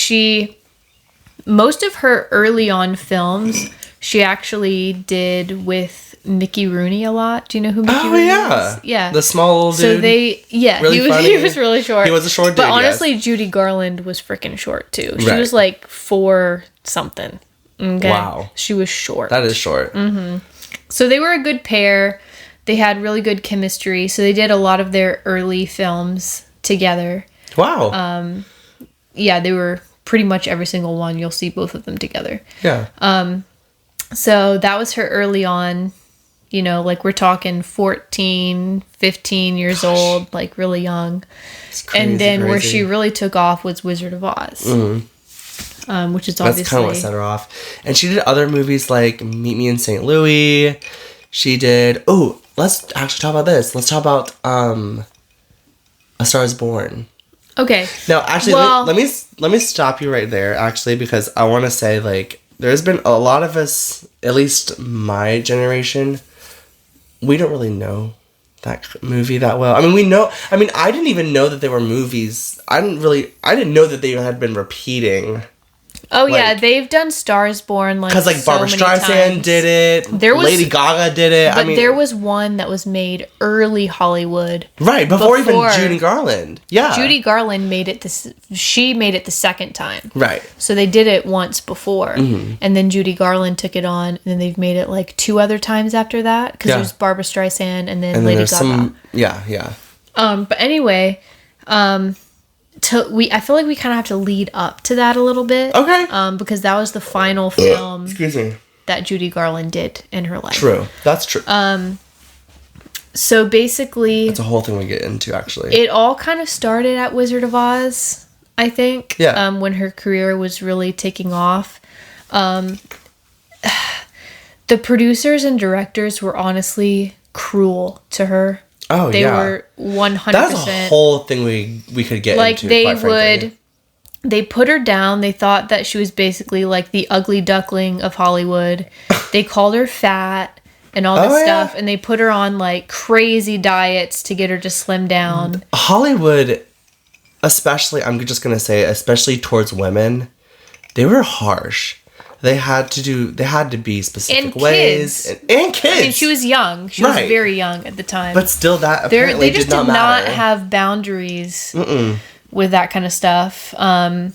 most of her early on films she actually did with Mickey Rooney a lot. Do you know who Mickey Rooney is? Yeah.
The small dude.
So he was really short.
He was a short dude,
but honestly, Judy Garland was freaking short too. She was like 4 something. Okay? Wow. She was short.
That is short.
So they were a good pair. They had really good chemistry. So they did a lot of their early films together.
Wow.
Yeah, they were pretty much every single one. You'll see both of them together.
Yeah.
So that was her early on, you know, like we're talking 14, 15 years old, like really young. And then where she really took off was Wizard of Oz. Which is obviously...
That's kind of what set her off. And she did other movies like Meet Me in St. Louis. She did... Oh, let's actually talk about this. Let's talk about A Star is Born.
Okay.
Now, actually, let me stop you right there, actually, because I want to say, like, there's been a lot of us, at least my generation, we don't really know that movie that well. I mean, I didn't even know that there were movies. I didn't know that they had been repeating.
Oh, like, yeah, they've done Stars Born, like, because, like, so Barbra Streisand
did it. Lady Gaga did it.
But there was one that was made early Hollywood.
Right, before even Judy Garland. Yeah.
Judy Garland made it she made it the second time.
Right.
So they did it once before. And then Judy Garland took it on, and then they've made it, like, 2 other times after that. Because there's Barbra Streisand and then Lady Gaga.
Yeah.
But anyway... I feel like we kind of have to lead up to that a little bit.
Okay.
Because that was the final film.
Excuse me.
that Judy Garland did in her life.
True. That's true.
So basically...
That's a whole thing we get into, actually.
It all kind of started at Wizard of Oz, I think.
Yeah.
When her career was really taking off. The producers and directors were honestly cruel to her.
Oh,
they
yeah.
Were 100%.
That's a whole thing we could get into, quite frankly.
They put her down. They thought that she was basically like the ugly duckling of Hollywood. They called her fat and all this stuff. Yeah. And they put her on like crazy diets to get her to slim down.
Hollywood, especially, I'm just going to say, especially towards women, they were harsh. They had to be specific ways. And kids.
I mean, she was young. She was very young at the time.
But still, that apparently
they just
did not
have boundaries with that kind of stuff. And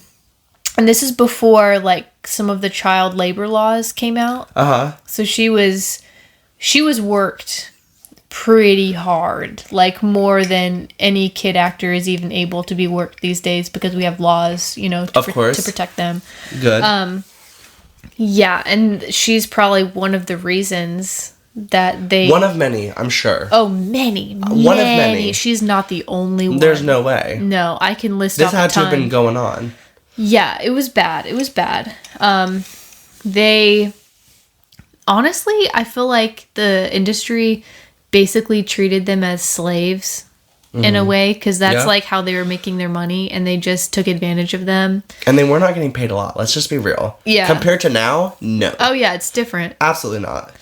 this is before, like, some of the child labor laws came out.
Uh-huh.
So she was worked pretty hard. Like, more than any kid actor is even able to be worked these days because we have laws, to protect them.
Good.
Yeah, and she's probably one of the reasons that they...
One of many, I'm sure.
Oh, many.
One of many.
She's not the only one.
There's no way.
No, I can list
this
off a
had
ton.
to have been going on.
Yeah, it was bad. They... Honestly, I feel like the industry basically treated them as slaves. In a way, because that's like how they were making their money, and they just took advantage of them. And
they were not getting paid a lot. Let's just be real.
Yeah.
Compared to now, no.
Oh yeah, it's different.
Absolutely not.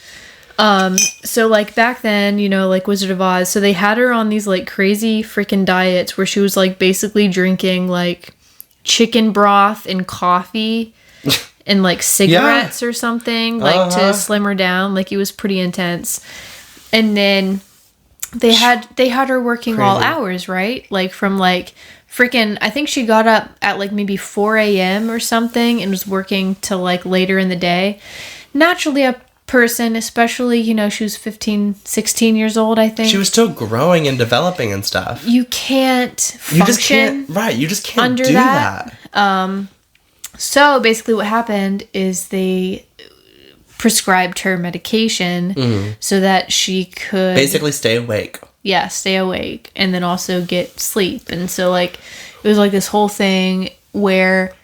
So like back then, like Wizard of Oz, so they had her on these like crazy freaking diets where she was like basically drinking like chicken broth and coffee and like cigarettes or something, like to slim her down. Like it was pretty intense. And then They had her working
Crazy.
all hours, right? Like from like freaking, I think she got up at like maybe 4 a.m. or something and was working till like later in the day. Naturally, a person, especially, she was 15, 16 years old, I think.
She was still growing and developing and stuff.
You can't function.
You just can't do that.
So basically what happened is they prescribed her medication so that she could
basically stay awake.
Yeah, stay awake and then also get sleep. And so like it was like this whole thing where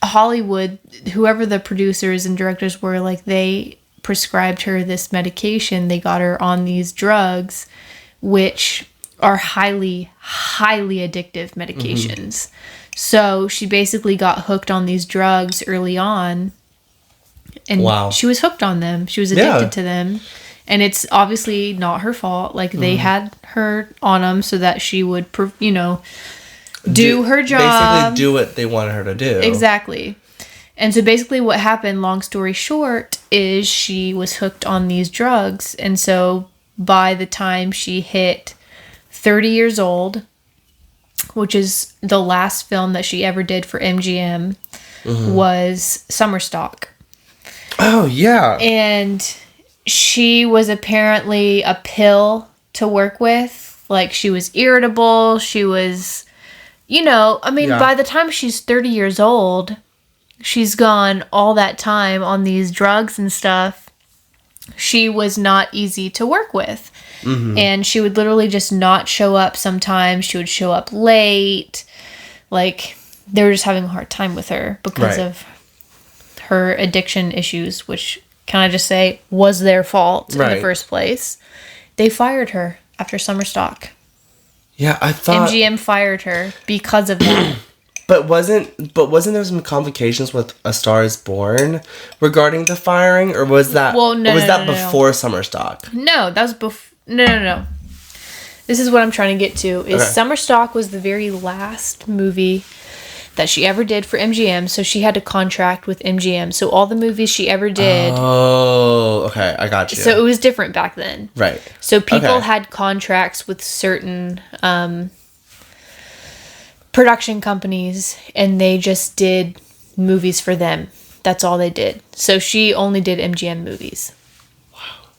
Hollywood, whoever the producers and directors were, like they prescribed her this medication. They got her on these drugs, which are highly, highly addictive medications. So she basically got hooked on these drugs early on. And she was hooked on them. She was addicted to them. And it's obviously not her fault. Like, they had her on them so that she would, do her job.
Basically do what they wanted her to do.
Exactly. And so basically what happened, long story short, is she was hooked on these drugs. And so by the time she hit 30 years old, which is the last film that she ever did for MGM, was Summer Stock.
Oh, yeah.
And she was apparently a pill to work with. Like, she was irritable. She was, by the time she's 30 years old, she's gone all that time on these drugs and stuff. She was not easy to work with. And she would literally just not show up sometimes. She would show up late. Like, they were just having a hard time with her because of her addiction issues, which, can I just say, was their fault in the first place. They fired her after Summer Stock.
Yeah, I thought
MGM fired her because of that.
But wasn't there some complications with A Star Is Born regarding the firing, or was that before Summer Stock?
No, that was before. No. This is what I'm trying to get to. Summer Stock was the very last movie that she ever did for MGM, so she had a contract with MGM. So all the movies she ever did...
Oh, okay, I got you.
So it was different back then.
Right.
So people had contracts with certain production companies, and they just did movies for them. That's all they did. So she only did MGM movies.
Wow.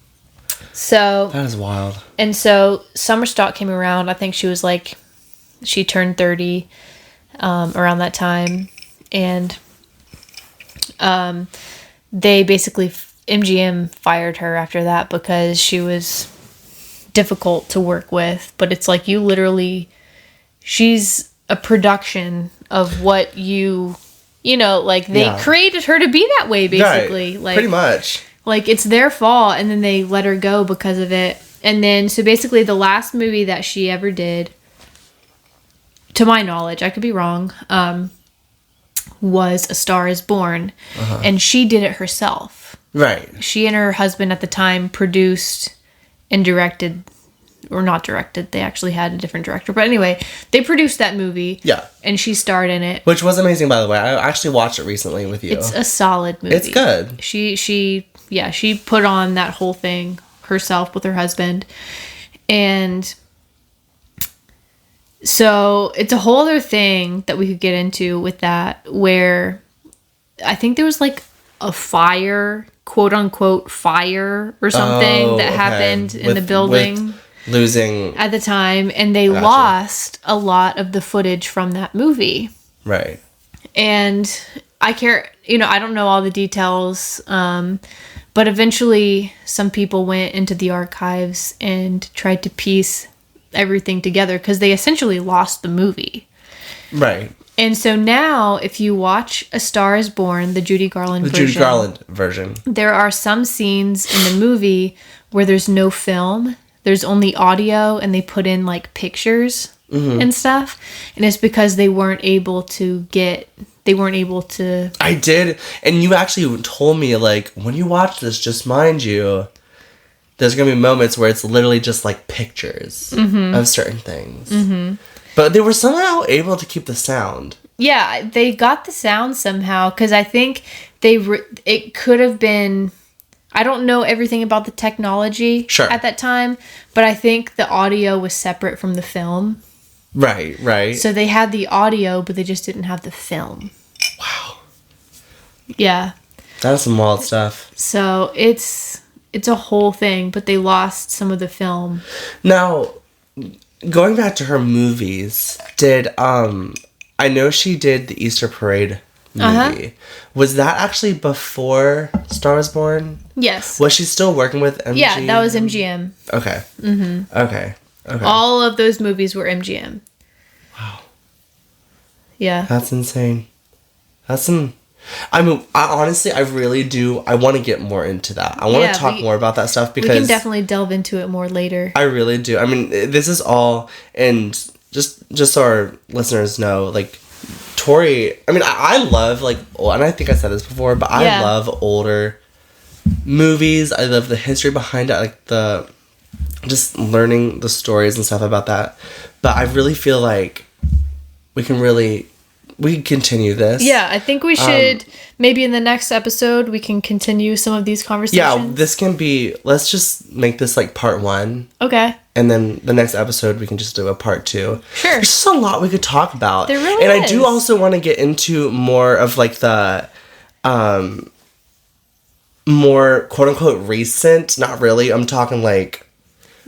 So...
That is wild.
And so Summer Stock came around. I think she was like... She turned 30... around that time, and they basically, MGM fired her after that because she was difficult to work with. But it's like you literally, she's a production of what you know, like they created her to be that way, basically.
Right.
Like
Pretty much.
Like it's their fault, and then they let her go because of it. And then, so basically the last movie that she ever did, to my knowledge, I could be wrong, was A Star is Born. And she did it herself.
Right.
She and her husband at the time produced and directed, or not directed, they actually had a different director. But anyway, they produced that movie.
Yeah.
And she starred in it.
Which was amazing, by the way. I actually watched it recently with you.
It's a solid movie.
It's good.
She put on that whole thing herself with her husband. And so it's a whole other thing that we could get into with that, where I think there was like a fire, quote unquote fire or something that happened in the building.
Losing
at the time, and they lost a lot of the footage from that movie.
Right.
And I don't know all the details, but eventually some people went into the archives and tried to piece everything together because they essentially lost the movie. Right. And so now, if you watch A Star is Born, the Judy Garland
version,
there are some scenes in the movie where there's no film. There's only audio, and they put in like pictures and stuff. And it's because they weren't able to. I
did. And you actually told me, like, when you watch this, just mind you, there's going to be moments where it's literally just like pictures of certain things. But they were somehow able to keep the sound.
Yeah, they got the sound somehow, because I think it could have been... I don't know everything about the technology at that time, but I think the audio was separate from the film.
Right.
So they had the audio, but they just didn't have the film.
Wow.
Yeah.
That's some wild stuff.
So it's a whole thing, but they lost some of the film.
Now, going back to her movies, I know she did the Easter Parade movie. Was that actually before Star is Born?
Yes.
Was she still working with MGM?
Yeah, that was MGM.
Okay. Okay.
All of those movies were MGM.
Wow.
Yeah.
That's insane. I mean, I really do. I want to get more into that. I want to talk more about that stuff because...
We can definitely delve into it more later.
I really do. I mean, this is all... And just so our listeners know, like... Tori, I mean, I love, like, and I think I said this before, but I love older movies. I love the history behind it, like just learning the stories and stuff about that. But I really feel like we can continue this.
Yeah, I think we should, maybe in the next episode, we can continue some of these conversations.
Yeah, this can be, let's just make this like part 1.
Okay.
And then the next episode, we can just do a part 2.
Sure.
There's just a lot we could talk about.
There really
is.
And
I do also want to get into more of like the more quote-unquote recent, not really, I'm talking like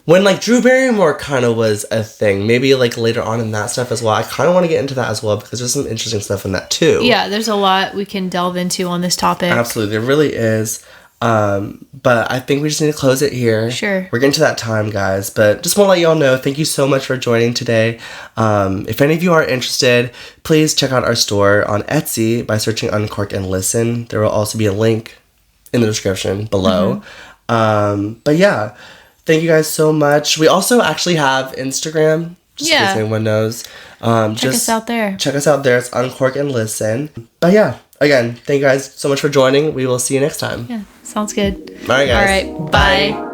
when like Drew Barrymore kind of was a thing. Maybe like later on in that stuff as well. I kind of want to get into that as well because there's some interesting stuff in that too.
Yeah, there's a lot we can delve into on this topic.
Absolutely, there really is. But I think we just need to close it here.
Sure.
We're getting to that time, guys. But just want to let y'all know, thank you so much for joining today. If any of you are interested, please check out our store on Etsy by searching Uncork and Listen. There will also be a link in the description below. But yeah, thank you guys so much. We also actually have Instagram, just in case anyone knows.
Check us out there.
Check us out there. It's Uncork and Listen. But yeah, again, thank you guys so much for joining. We will see you next time.
Yeah, sounds good.
All right, guys.
All right, bye.